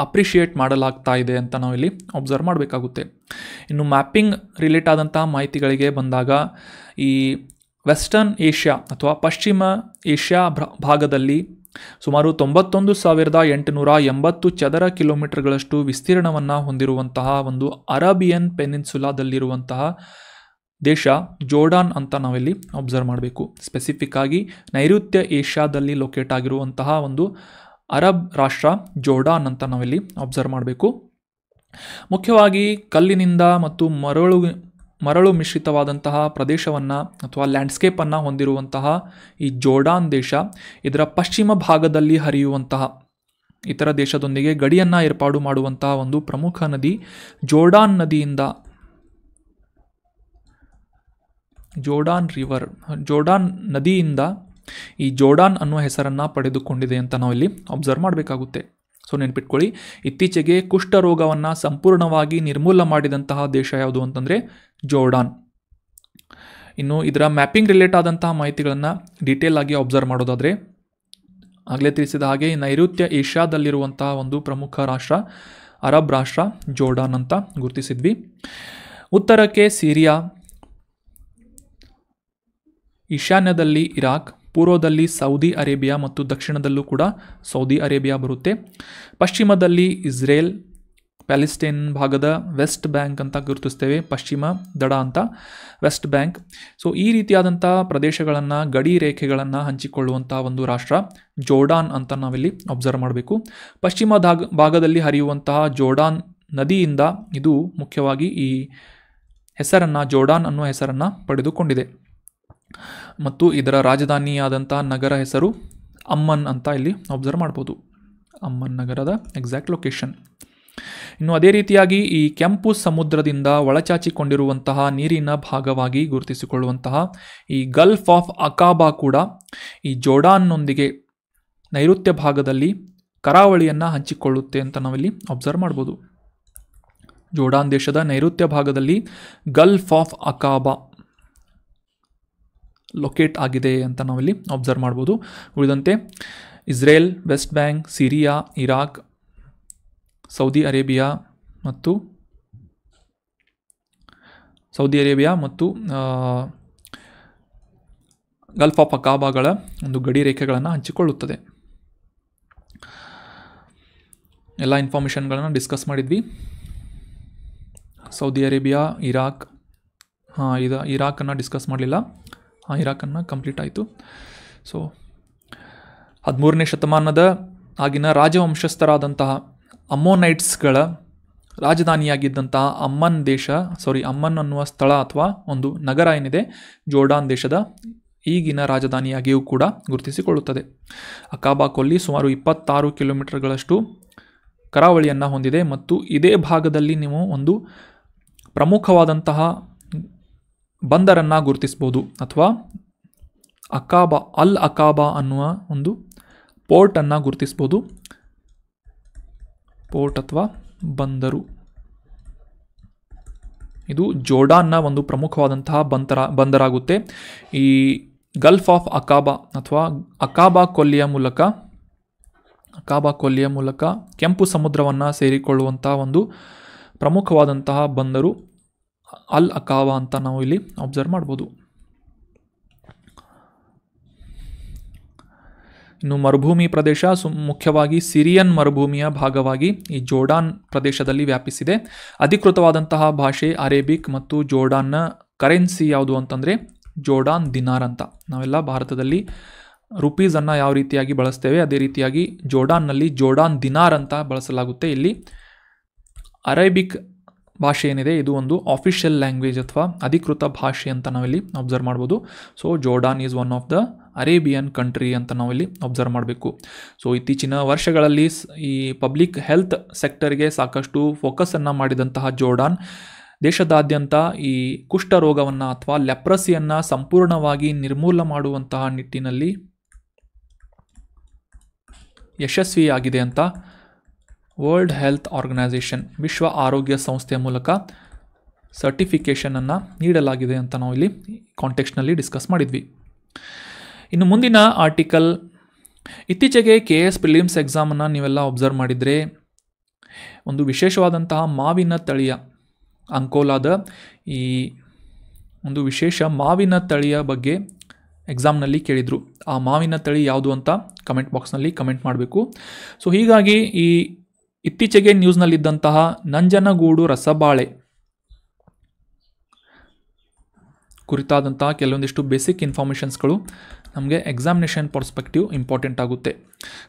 ಅಪ್ರಿಷಿಯೇಟ್ ಮಾಡಲಾಗ್ತಾ ಇದೆ ಅಂತ ನಾವಿಲ್ಲಿ ಅಬ್ಸರ್ವ್ ಮಾಡಬೇಕಾಗುತ್ತೆ. ಇನ್ನು ಮ್ಯಾಪಿಂಗ್ ರಿಲೇಟ್ ಆದಂತಹ ಮಾಹಿತಿಗಳಿಗೆ ಬಂದಾಗ, ಈ ವೆಸ್ಟರ್ನ್ ಏಷ್ಯಾ ಅಥವಾ ಪಶ್ಚಿಮ ಏಷ್ಯಾ ಭಾಗದಲ್ಲಿ ಸುಮಾರು 91,880 ಚದರ ಕಿಲೋಮೀಟರ್ಗಳಷ್ಟು ವಿಸ್ತೀರ್ಣವನ್ನು ಹೊಂದಿರುವಂತಹ ಒಂದು ಅರೇಬಿಯನ್ ಪೆನಿನ್ಸುಲಾದಲ್ಲಿರುವಂತಹ ದೇಶ ಜೋರ್ಡಾನ್ ಅಂತ ನಾವಿಲ್ಲಿ ಅಬ್ಸರ್ವ್ ಮಾಡಬೇಕು. ಸ್ಪೆಸಿಫಿಕ್ ಆಗಿ ನೈಋತ್ಯ ಏಷ್ಯಾದಲ್ಲಿ ಲೊಕೇಟ್ ಆಗಿರುವಂತಹ ಒಂದು ಅರಬ್ ರಾಷ್ಟ್ರ ಜೋರ್ಡಾನ್ ಅಂತ ನಾವಿಲ್ಲಿ ಅಬ್ಸರ್ವ್ ಮಾಡಬೇಕು. ಮುಖ್ಯವಾಗಿ ಕಲ್ಲಿನಿಂದ ಮತ್ತು ಮರಳು ಮಿಶ್ರಿತವಾದಂತಹ ಪ್ರದೇಶವನ್ನು ಅಥವಾ ಲ್ಯಾಂಡ್ಸ್ಕೇಪನ್ನು ಹೊಂದಿರುವಂತಹ ಈ ಜೋರ್ಡಾನ್ ದೇಶ ಇದರ ಪಶ್ಚಿಮ ಭಾಗದಲ್ಲಿ ಹರಿಯುವಂತಹ ಇತರ ದೇಶದೊಂದಿಗೆ ಗಡಿಯನ್ನು ಏರ್ಪಾಡು ಮಾಡುವಂತಹ ಒಂದು ಪ್ರಮುಖ ನದಿ ಜೋರ್ಡಾನ್ ನದಿಯಿಂದ ಈ ಜೋರ್ಡಾನ್ ಅನ್ನುವ ಹೆಸರನ್ನು ಪಡೆದುಕೊಂಡಿದೆ ಅಂತ ನಾವಿಲ್ಲಿ ಅಬ್ಸರ್ವ್ ಮಾಡಬೇಕಾಗುತ್ತೆ. ಸೊ ನೆನ್ಪಿಟ್ಕೊಳ್ಳಿ, ಇತ್ತೀಚೆಗೆ ಕುಷ್ಠರೋಗವನ್ನು ಸಂಪೂರ್ಣವಾಗಿ ನಿರ್ಮೂಲ ಮಾಡಿದಂತಹ ದೇಶ ಯಾವುದು ಅಂತಂದರೆ ಜೋರ್ಡಾನ್. ಇನ್ನು ಇದರ ಮ್ಯಾಪಿಂಗ್ ರಿಲೇಟ್ ಆದಂತಹ ಮಾಹಿತಿಗಳನ್ನು ಡೀಟೇಲ್ ಆಗಿ ಅಬ್ಸರ್ವ್ ಮಾಡೋದಾದರೆ, ಆಗಲೇ ತಿಳಿಸಿದ ಹಾಗೆ ನೈಋತ್ಯ ಏಷ್ಯಾದಲ್ಲಿರುವಂತಹ ಒಂದು ಪ್ರಮುಖ ರಾಷ್ಟ್ರ ಅರಬ್ ರಾಷ್ಟ್ರ ಜೋರ್ಡಾನ್ ಅಂತ ಗುರುತಿಸಿದ್ವಿ. ಉತ್ತರಕ್ಕೆ ಸಿರಿಯಾ, ಈಶಾನ್ಯದಲ್ಲಿ ಇರಾಕ್, ಪೂರ್ವದಲ್ಲಿ ಸೌದಿ ಅರೇಬಿಯಾ ಮತ್ತು ದಕ್ಷಿಣದಲ್ಲೂ ಕೂಡ ಸೌದಿ ಅರೇಬಿಯಾ ಬರುತ್ತೆ. ಪಶ್ಚಿಮದಲ್ಲಿ ಇಸ್ರೇಲ್, ಪ್ಯಾಲೆಸ್ಟೈನ್ ಭಾಗದ ವೆಸ್ಟ್ ಬ್ಯಾಂಕ್ ಅಂತ ಗುರುತಿಸ್ತೇವೆ, ಪಶ್ಚಿಮ ದಡ ಅಂತ ವೆಸ್ಟ್ ಬ್ಯಾಂಕ್. ಸೊ ಈ ರೀತಿಯಾದಂಥ ಪ್ರದೇಶಗಳನ್ನು, ಗಡಿ ರೇಖೆಗಳನ್ನು ಹಂಚಿಕೊಳ್ಳುವಂಥ ಒಂದು ರಾಷ್ಟ್ರ ಜೋರ್ಡಾನ್ ಅಂತ ನಾವಿಲ್ಲಿ ಅಬ್ಸರ್ವ್ ಮಾಡಬೇಕು. ಪಶ್ಚಿಮ ಭಾಗದಲ್ಲಿ ಹರಿಯುವಂತಹ ಜೋರ್ಡಾನ್ ನದಿಯಿಂದ ಇದು ಮುಖ್ಯವಾಗಿ ಈ ಹೆಸರನ್ನು, ಜೋರ್ಡಾನ್ ಅನ್ನುವ ಹೆಸರನ್ನು ಪಡೆದುಕೊಂಡಿದೆ ಮತ್ತು ಇದರ ರಾಜಧಾನಿಯಾದಂಥ ನಗರ ಹೆಸರು ಅಮ್ಮನ್ ಅಂತ ಇಲ್ಲಿ ಅಬ್ಸರ್ವ್ ಮಾಡ್ಬೋದು. ಅಮ್ಮನ್ ನಗರದ ಎಕ್ಸಾಕ್ಟ್ ಲೊಕೇಶನ್. ಇನ್ನು ಅದೇ ರೀತಿಯಾಗಿ ಈ ಕೆಂಪು ಸಮುದ್ರದಿಂದ ಒಳಚಾಚಿಕೊಂಡಿರುವಂತಹ ನೀರಿನ ಭಾಗವಾಗಿ ಗುರುತಿಸಿಕೊಳ್ಳುವಂತಹ ಈ ಗಲ್ಫ್ ಆಫ್ ಅಕಾಬಾ ಕೂಡ ಈ ಜೋರ್ಡಾನ್ನೊಂದಿಗೆ ನೈಋತ್ಯ ಭಾಗದಲ್ಲಿ ಕರಾವಳಿಯನ್ನು ಹಂಚಿಕೊಳ್ಳುತ್ತೆ ಅಂತ ನಾವಿಲ್ಲಿ ಅಬ್ಸರ್ವ್ ಮಾಡ್ಬೋದು. ಜೋರ್ಡಾನ್ ದೇಶದ ನೈಋತ್ಯ ಭಾಗದಲ್ಲಿ ಗಲ್ಫ್ ಆಫ್ ಅಕಾಬಾ ಲೊಕೇಟ್ ಆಗಿದೆ ಅಂತ ನಾವಿಲ್ಲಿ ಅಬ್ಸರ್ವ್ ಮಾಡ್ಬೋದು. ಉಳಿದಂತೆ Israel, west bank, Syria, Iraq, Saudi Arabia ಮತ್ತು ಗಲ್ಫ್ ಆಫ್ ಅಕಾಬಾಗಳ ಒಂದು ಗಡಿ ರೇಖೆಗಳನ್ನು ಹಂಚಿಕೊಳ್ಳುತ್ತದೆ. ಎಲ್ಲ ಇನ್ಫಾರ್ಮೇಷನ್ಗಳನ್ನು ಡಿಸ್ಕಸ್ ಮಾಡಿದ್ವಿ. ಸೌದಿ ಅರೇಬಿಯಾ, ಇರಾಕ್, ಇರಾಕನ್ನು ಡಿಸ್ಕಸ್ ಮಾಡಲಿಲ್ಲ. ಇರಾಕನ್ನು ಕಂಪ್ಲೀಟ್ ಆಯಿತು. ಸೊ 13ನೇ ಶತಮಾನದ ಆಗಿನ ರಾಜವಂಶಸ್ಥರಾದಂತಹ ಅಮ್ಮೋನೈಟ್ಸ್ಗಳ ರಾಜಧಾನಿಯಾಗಿದ್ದಂತಹ ಅಮ್ಮನ್ ಅನ್ನುವ ಸ್ಥಳ ಅಥವಾ ಒಂದು ನಗರ ಏನಿದೆ ಜೋರ್ಡಾನ್ ದೇಶದ ಈಗಿನ ರಾಜಧಾನಿಯಾಗಿಯೂ ಕೂಡ ಗುರುತಿಸಿಕೊಳ್ಳುತ್ತದೆ. ಅಕಾಬಾ ಕೊಲ್ಲಿ ಸುಮಾರು 26 ಕಿಲೋಮೀಟರ್ಗಳಷ್ಟು ಕರಾವಳಿಯನ್ನು ಹೊಂದಿದೆ ಮತ್ತು ಇದೇ ಭಾಗದಲ್ಲಿ ನೀವು ಒಂದು ಪ್ರಮುಖವಾದಂತಹ ಬಂದರನ್ನು ಗುರುತಿಸ್ಬೋದು ಅಥವಾ ಅಕಾಬಾ ಅನ್ನುವ ಒಂದು ಪೋರ್ಟನ್ನು ಗುರುತಿಸ್ಬೋದು. ಪೋರ್ಟ್ ಅಥವಾ ಬಂದರು. ಇದು ಜೋರ್ಡಾನ್ನ ಒಂದು ಪ್ರಮುಖವಾದಂತಹ ಬಂದರಾಗುತ್ತೆ. ಈ ಗಲ್ಫ್ ಆಫ್ ಅಕಾಬಾ ಅಥವಾ ಅಕಾಬಾ ಕೊಲ್ಲಿಯ ಮೂಲಕ ಕೆಂಪು ಸಮುದ್ರವನ್ನು ಸೇರಿಕೊಳ್ಳುವಂಥ ಒಂದು ಪ್ರಮುಖವಾದಂತಹ ಬಂದರು ಅಕಾಬಾ ಅಂತ ನಾವು ಇಲ್ಲಿ ಅಬ್ಸರ್ವ್ ಮಾಡ್ಬೋದು. ಇನ್ನು ಮರುಭೂಮಿ ಪ್ರದೇಶ ಮುಖ್ಯವಾಗಿ ಸಿರಿಯನ್ ಮರುಭೂಮಿಯ ಭಾಗವಾಗಿ ಈ ಜೋರ್ಡಾನ್ ಪ್ರದೇಶದಲ್ಲಿ ವ್ಯಾಪಿಸಿದೆ. ಅಧಿಕೃತವಾದಂತಹ ಭಾಷೆ ಅರೇಬಿಕ್ ಮತ್ತು ಜೋರ್ಡಾನ್ನ ಕರೆನ್ಸಿ ಯಾವುದು ಅಂತಂದರೆ ಜೋರ್ಡಾನ್ ದಿನಾರ್ ಅಂತ. ನಾವೆಲ್ಲ ಭಾರತದಲ್ಲಿ ರುಪೀಸನ್ನು ಯಾವ ರೀತಿಯಾಗಿ ಬಳಸ್ತೇವೆ ಅದೇ ರೀತಿಯಾಗಿ ಜೋರ್ಡಾನ್ನಲ್ಲಿ ಜೋರ್ಡಾನ್ ದಿನಾರ್ ಅಂತ ಬಳಸಲಾಗುತ್ತೆ. ಇಲ್ಲಿ ಅರೇಬಿಕ್ ಭಾಷೆ ಏನಿದೆ ಇದು ಒಂದು ಆಫಿಷಿಯಲ್ ಲ್ಯಾಂಗ್ವೇಜ್ ಅಥವಾ ಅಧಿಕೃತ ಭಾಷೆ ಅಂತ ನಾವಿಲ್ಲಿ ಅಬ್ಸರ್ವ್ ಮಾಡ್ಬೋದು. So Jordan is one of the Arabian country ಅಂತ ನಾವಿಲ್ಲಿ ಅಬ್ಸರ್ವ್ ಮಾಡಬೇಕು. ಸೊ ಇತ್ತೀಚಿನ ವರ್ಷಗಳಲ್ಲಿ ಈ ಪಬ್ಲಿಕ್ ಹೆಲ್ತ್ ಸೆಕ್ಟರ್ಗೆ ಸಾಕಷ್ಟು ಫೋಕಸನ್ನು ಮಾಡಿದಂತಹ ಜೋರ್ಡಾನ್ ದೇಶದಾದ್ಯಂತ ಈ ಕುಷ್ಠರೋಗವನ್ನು ಅಥವಾ ಲೆಪ್ರಸಿಯನ್ನು ಸಂಪೂರ್ಣವಾಗಿ ನಿರ್ಮೂಲ ಮಾಡುವಂತಹ ನಿಟ್ಟಿನಲ್ಲಿ ಯಶಸ್ವಿಯಾಗಿದೆ ಅಂತ ವರ್ಲ್ಡ್ ಹೆಲ್ತ್ ಆರ್ಗನೈಸೇಷನ್, ವಿಶ್ವ ಆರೋಗ್ಯ ಸಂಸ್ಥೆಯ ಮೂಲಕ ಸರ್ಟಿಫಿಕೇಷನನ್ನು ನೀಡಲಾಗಿದೆ ಅಂತ ನಾವು ಇಲ್ಲಿ ಕಾಂಟೆಕ್ಸ್ಟ್ನಲ್ಲಿ ಡಿಸ್ಕಸ್ ಮಾಡಿದ್ವಿ. ಇನ್ನು ಮುಂದಿನ ಆರ್ಟಿಕಲ್, ಇತ್ತೀಚೆಗೆ KS ಪ್ರಿಲಿಮ್ಸ್ ಎಕ್ಸಾಮನ್ನು ನೀವೆಲ್ಲ ಅಬ್ಸರ್ವ್ ಮಾಡಿದರೆ ಒಂದು ವಿಶೇಷವಾದಂತಹ ಮಾವಿನ ತಳಿಯ ಅಂಕೋಲಾದ ಈ ಒಂದು ವಿಶೇಷ ಮಾವಿನ ತಳಿಯ ಬಗ್ಗೆ ಎಕ್ಸಾಮ್ನಲ್ಲಿ ಕೇಳಿದರು. ಆ ಮಾವಿನ ತಳಿ ಯಾವುದು ಅಂತ ಕಮೆಂಟ್ ಬಾಕ್ಸ್ನಲ್ಲಿ ಕಮೆಂಟ್ ಮಾಡಬೇಕು. ಸೊ ಹೀಗಾಗಿ ಈ ಇತ್ತೀಚೆಗೆ ನ್ಯೂಸ್ನಲ್ಲಿದ್ದಂತಹ ನಂಜನಗೂಡು ರಸಬಾಳೆ ಕುರಿತಾದಂತಹ ಕೆಲವೊಂದಿಷ್ಟು ಬೇಸಿಕ್ ಇನ್ಫಾರ್ಮೇಷನ್ಸ್ಗಳು ನಮಗೆ ಎಕ್ಸಾಮಿನೇಷನ್ ಪರ್ಸ್ಪೆಕ್ಟಿವ್ ಇಂಪಾರ್ಟೆಂಟ್ ಆಗುತ್ತೆ.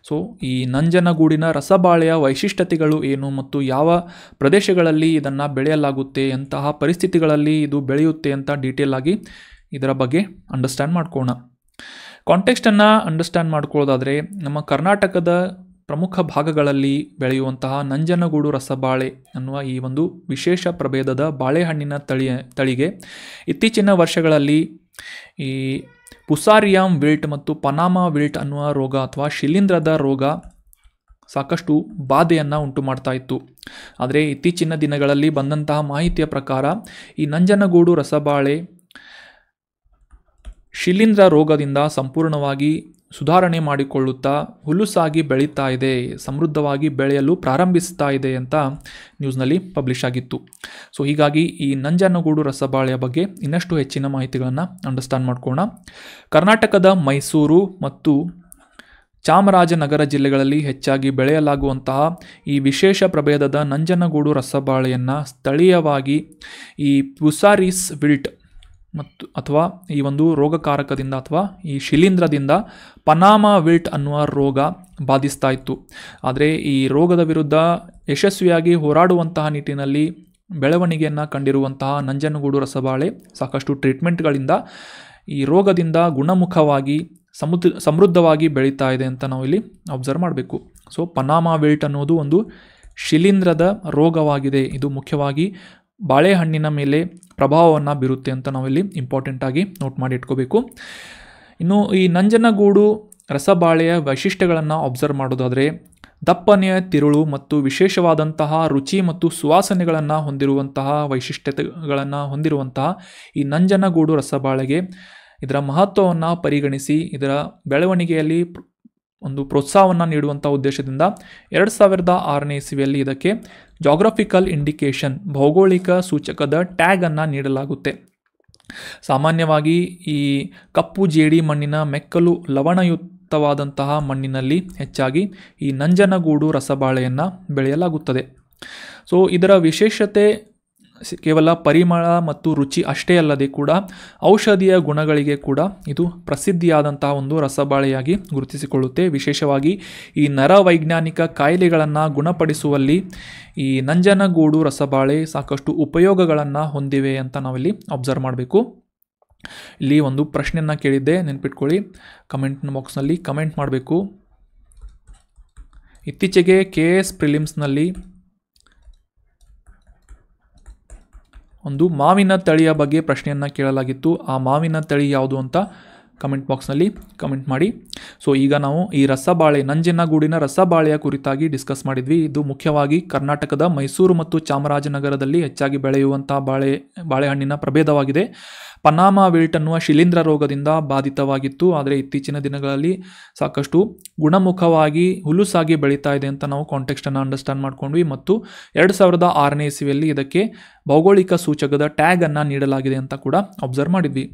ಸೊ ಈ ನಂಜನಗೂಡಿನ ರಸಬಾಳೆಯ ವೈಶಿಷ್ಟ್ಯತೆಗಳು ಏನು ಮತ್ತು ಯಾವ ಪ್ರದೇಶಗಳಲ್ಲಿ ಇದನ್ನು ಬೆಳೆಯಲಾಗುತ್ತೆ, ಎಂತಹ ಪರಿಸ್ಥಿತಿಗಳಲ್ಲಿ ಇದು ಬೆಳೆಯುತ್ತೆ ಅಂತ ಡೀಟೇಲ್ ಆಗಿ ಇದರ ಬಗ್ಗೆ ಅಂಡರ್ಸ್ಟ್ಯಾಂಡ್ ಮಾಡ್ಕೋಣ. ಕಾಂಟೆಕ್ಸ್ಟನ್ನು ಅಂಡರ್ಸ್ಟ್ಯಾಂಡ್ ಮಾಡ್ಕೊಳ್ಳೋದಾದರೆ ನಮ್ಮ ಕರ್ನಾಟಕದ ಪ್ರಮುಖ ಭಾಗಗಳಲ್ಲಿ ಬೆಳೆಯುವಂತಹ ನಂಜನಗೂಡು ರಸಬಾಳೆ ಅನ್ನುವ ಈ ಒಂದು ವಿಶೇಷ ಪ್ರಭೇದದ ಬಾಳೆಹಣ್ಣಿನ ತಳಿಗೆ ಇತ್ತೀಚಿನ ವರ್ಷಗಳಲ್ಲಿ ಈ ಪುಸಾರಿಯಂ ವಿಲ್ಟ್ ಮತ್ತು ಪನಾಮಾ ವಿಲ್ಟ್ ಅನ್ನುವ ರೋಗ ಅಥವಾ ಶಿಲೀಂಧ್ರದ ರೋಗ ಸಾಕಷ್ಟು ಬಾಧೆಯನ್ನು ಉಂಟು ಮಾಡ್ತಾ ಇತ್ತು. ಆದರೆ ಇತ್ತೀಚಿನ ದಿನಗಳಲ್ಲಿ ಬಂದಂತಹ ಮಾಹಿತಿಯ ಪ್ರಕಾರ ಈ ನಂಜನಗೂಡು ರಸಬಾಳೆ ಶಿಲೀಂಧ್ರ ರೋಗದಿಂದ ಸಂಪೂರ್ಣವಾಗಿ ಸುಧಾರಣೆ ಮಾಡಿಕೊಳ್ಳುತ್ತಾ ಹುಲುಸಾಗಿ ಬೆಳೀತಾ ಇದೆ, ಸಮೃದ್ಧವಾಗಿ ಬೆಳೆಯಲು ಪ್ರಾರಂಭಿಸ್ತಾ ಇದೆ ಅಂತ ನ್ಯೂಸ್ನಲ್ಲಿ ಪಬ್ಲಿಷ್ ಆಗಿತ್ತು. ಸೊ ಹೀಗಾಗಿ ಈ ನಂಜನಗೂಡು ರಸಬಾಳೆಯ ಬಗ್ಗೆ ಇನ್ನಷ್ಟು ಹೆಚ್ಚಿನ ಮಾಹಿತಿಗಳನ್ನು ಅಂಡರ್ಸ್ಟ್ಯಾಂಡ್ ಮಾಡ್ಕೋಣ. ಕರ್ನಾಟಕದ ಮೈಸೂರು ಮತ್ತು ಚಾಮರಾಜನಗರ ಜಿಲ್ಲೆಗಳಲ್ಲಿ ಹೆಚ್ಚಾಗಿ ಬೆಳೆಯಲಾಗುವಂತಹ ಈ ವಿಶೇಷ ಪ್ರಭೇದದ ನಂಜನಗೂಡು ರಸಬಾಳೆಯನ್ನು ಸ್ಥಳೀಯವಾಗಿ ಈ ಪುಸಾರಿಸ್ ವಿಲ್ಟ್ ಮತ್ತು ಅಥವಾ ಈ ಒಂದು ರೋಗಕಾರಕದಿಂದ ಅಥವಾ ಈ ಶಿಲೀಂಧ್ರದಿಂದ ಪನಾಮ ವಿಲ್ಟ್ ಅನ್ನುವ ರೋಗ ಬಾಧಿಸ್ತಾ ಇತ್ತು. ಆದರೆ ಈ ರೋಗದ ವಿರುದ್ಧ ಯಶಸ್ವಿಯಾಗಿ ಹೋರಾಡುವಂತಹ ನಿಟ್ಟಿನಲ್ಲಿ ಬೆಳವಣಿಗೆಯನ್ನು ಕಂಡಿರುವಂತಹ ನಂಜನಗೂಡು ರಸಬಾಳೆ ಸಾಕಷ್ಟು ಟ್ರೀಟ್ಮೆಂಟ್ಗಳಿಂದ ಈ ರೋಗದಿಂದ ಗುಣಮುಖವಾಗಿ ಸಮೃದ್ಧವಾಗಿ ಬೆಳೀತಾ ಇದೆ ಅಂತ ನಾವು ಇಲ್ಲಿ ಅಬ್ಸರ್ವ್ ಮಾಡಬೇಕು. ಸೊ ಪನಾಮ ವಿಲ್ಟ್ ಅನ್ನೋದು ಒಂದು ಶಿಲೀಂಧ್ರದ ರೋಗವಾಗಿದೆ. ಇದು ಮುಖ್ಯವಾಗಿ ಬಾಳೆಹಣ್ಣಿನ ಮೇಲೆ ಪ್ರಭಾವವನ್ನು ಬೀರುತ್ತೆ ಅಂತ ನಾವಿಲ್ಲಿ ಇಂಪಾರ್ಟೆಂಟಾಗಿ ನೋಟ್ ಮಾಡಿ ಇಟ್ಕೋಬೇಕು. ಇನ್ನು ಈ ನಂಜನಗೂಡು ರಸಬಾಳೆಯ ವೈಶಿಷ್ಟ್ಯಗಳನ್ನು ಅಬ್ಸರ್ವ್ ಮಾಡೋದಾದರೆ ದಪ್ಪನೆಯ ತಿರುಳು ಮತ್ತು ವಿಶೇಷವಾದಂತಹ ರುಚಿ ಮತ್ತು ಸುವಾಸನೆಗಳನ್ನು ಹೊಂದಿರುವಂತಹ ವೈಶಿಷ್ಟ್ಯತೆಗಳನ್ನು ಹೊಂದಿರುವಂತಹ ಈ ನಂಜನಗೂಡು ರಸಬಾಳೆಗೆ ಇದರ ಮಹತ್ವವನ್ನು ಪರಿಗಣಿಸಿ ಇದರ ಬೆಳವಣಿಗೆಯಲ್ಲಿ ಒಂದು ಪ್ರೋತ್ಸಾಹವನ್ನು ನೀಡುವಂಥ ಉದ್ದೇಶದಿಂದ 2006ನೇ ಇಸವಿಯಲ್ಲಿ ಇದಕ್ಕೆ ಜಾಗ್ರಫಿಕಲ್ ಇಂಡಿಕೇಶನ್ ಭೌಗೋಳಿಕ ಸೂಚಕದ ಟ್ಯಾಗನ್ನು ನೀಡಲಾಗುತ್ತೆ. ಸಾಮಾನ್ಯವಾಗಿ ಈ ಕಪ್ಪು ಜೇಡಿ ಮಣ್ಣಿನ ಮೆಕ್ಕಲು ಲವಣಯುಕ್ತವಾದಂತಹ ಮಣ್ಣಿನಲ್ಲಿ ಹೆಚ್ಚಾಗಿ ಈ ನಂಜನಗೂಡು ರಸಬಾಳೆಯನ್ನು ಬೆಳೆಯಲಾಗುತ್ತದೆ. ಸೊ ಇದರ ವಿಶೇಷತೆ ಕೇವಲ ಪರಿಮಳ ಮತ್ತು ರುಚಿ ಅಷ್ಟೇ ಅಲ್ಲದೆ ಕೂಡ ಔಷಧೀಯ ಗುಣಗಳಿಗೆ ಕೂಡ ಇದು ಪ್ರಸಿದ್ಧಿಯಾದಂತಹ ಒಂದು ರಸಬಾಳೆಯಾಗಿ ಗುರುತಿಸಿಕೊಳ್ಳುತ್ತೆ. ವಿಶೇಷವಾಗಿ ಈ ನರವೈಜ್ಞಾನಿಕ ಕಾಯಿಲೆಗಳನ್ನು ಗುಣಪಡಿಸುವಲ್ಲಿ ಈ ನಂಜನಗೂಡು ರಸಬಾಳೆ ಸಾಕಷ್ಟು ಉಪಯೋಗಗಳನ್ನು ಹೊಂದಿವೆ ಅಂತ ನಾವಿಲ್ಲಿ ಅಬ್ಸರ್ವ್ ಮಾಡಬೇಕು. ಇಲ್ಲಿ ಒಂದು ಪ್ರಶ್ನೆಯನ್ನು ಕೇಳಿದ್ದೆ, ನೆನ್ಪಿಟ್ಕೊಳ್ಳಿ, ಕಮೆಂಟ್ ಬಾಕ್ಸ್ನಲ್ಲಿ ಕಮೆಂಟ್ ಮಾಡಬೇಕು. ಇತ್ತೀಚೆಗೆ KS ಪ್ರಿಲಿಮ್ಸ್ನಲ್ಲಿ ಒಂದು ಮಾವಿನ ತಳಿಯ ಬಗ್ಗೆ ಪ್ರಶ್ನೆಯನ್ನು ಕೇಳಲಾಗಿತ್ತು. ಆ ಮಾವಿನ ತಳಿ ಯಾವುದು ಅಂತ ಕಮೆಂಟ್ ಬಾಕ್ಸ್ನಲ್ಲಿ ಕಮೆಂಟ್ ಮಾಡಿ. ಸೊ ಈಗ ನಾವು ಈ ರಸಬಾಳೆ ನಂಜನಗೂಡಿನ ರಸಬಾಳೆಯ ಕುರಿತಾಗಿ ಡಿಸ್ಕಸ್ ಮಾಡಿದ್ವಿ. ಇದು ಮುಖ್ಯವಾಗಿ ಕರ್ನಾಟಕದ ಮೈಸೂರು ಮತ್ತು ಚಾಮರಾಜನಗರದಲ್ಲಿ ಹೆಚ್ಚಾಗಿ ಬೆಳೆಯುವಂತಹ ಬಾಳೆಹಣ್ಣಿನ ಪ್ರಭೇದವಾಗಿದೆ. ಪನಾಮ ವಿಲ್ಟ್ ಅನ್ನುವ ಶಿಲೀಂಧ್ರ ರೋಗದಿಂದ ಬಾಧಿತವಾಗಿತ್ತು. ಆದರೆ ಇತ್ತೀಚಿನ ದಿನಗಳಲ್ಲಿ ಸಾಕಷ್ಟು ಗುಣಮುಖವಾಗಿ ಹುಲುಸಾಗಿ ಬೆಳೀತಾ ಇದೆ ಅಂತ ನಾವು ಕಾಂಟೆಕ್ಸ್ಟನ್ನು ಅಂಡರ್ಸ್ಟ್ಯಾಂಡ್ ಮಾಡ್ಕೊಂಡ್ವಿ. ಮತ್ತು 2006ನೇ ಇಸವಿಯಲ್ಲಿ ಇದಕ್ಕೆ ಭೌಗೋಳಿಕ ಸೂಚಕದ ಟ್ಯಾಗನ್ನು ನೀಡಲಾಗಿದೆ ಅಂತ ಕೂಡ ಅಬ್ಸರ್ವ್ ಮಾಡಿದ್ವಿ.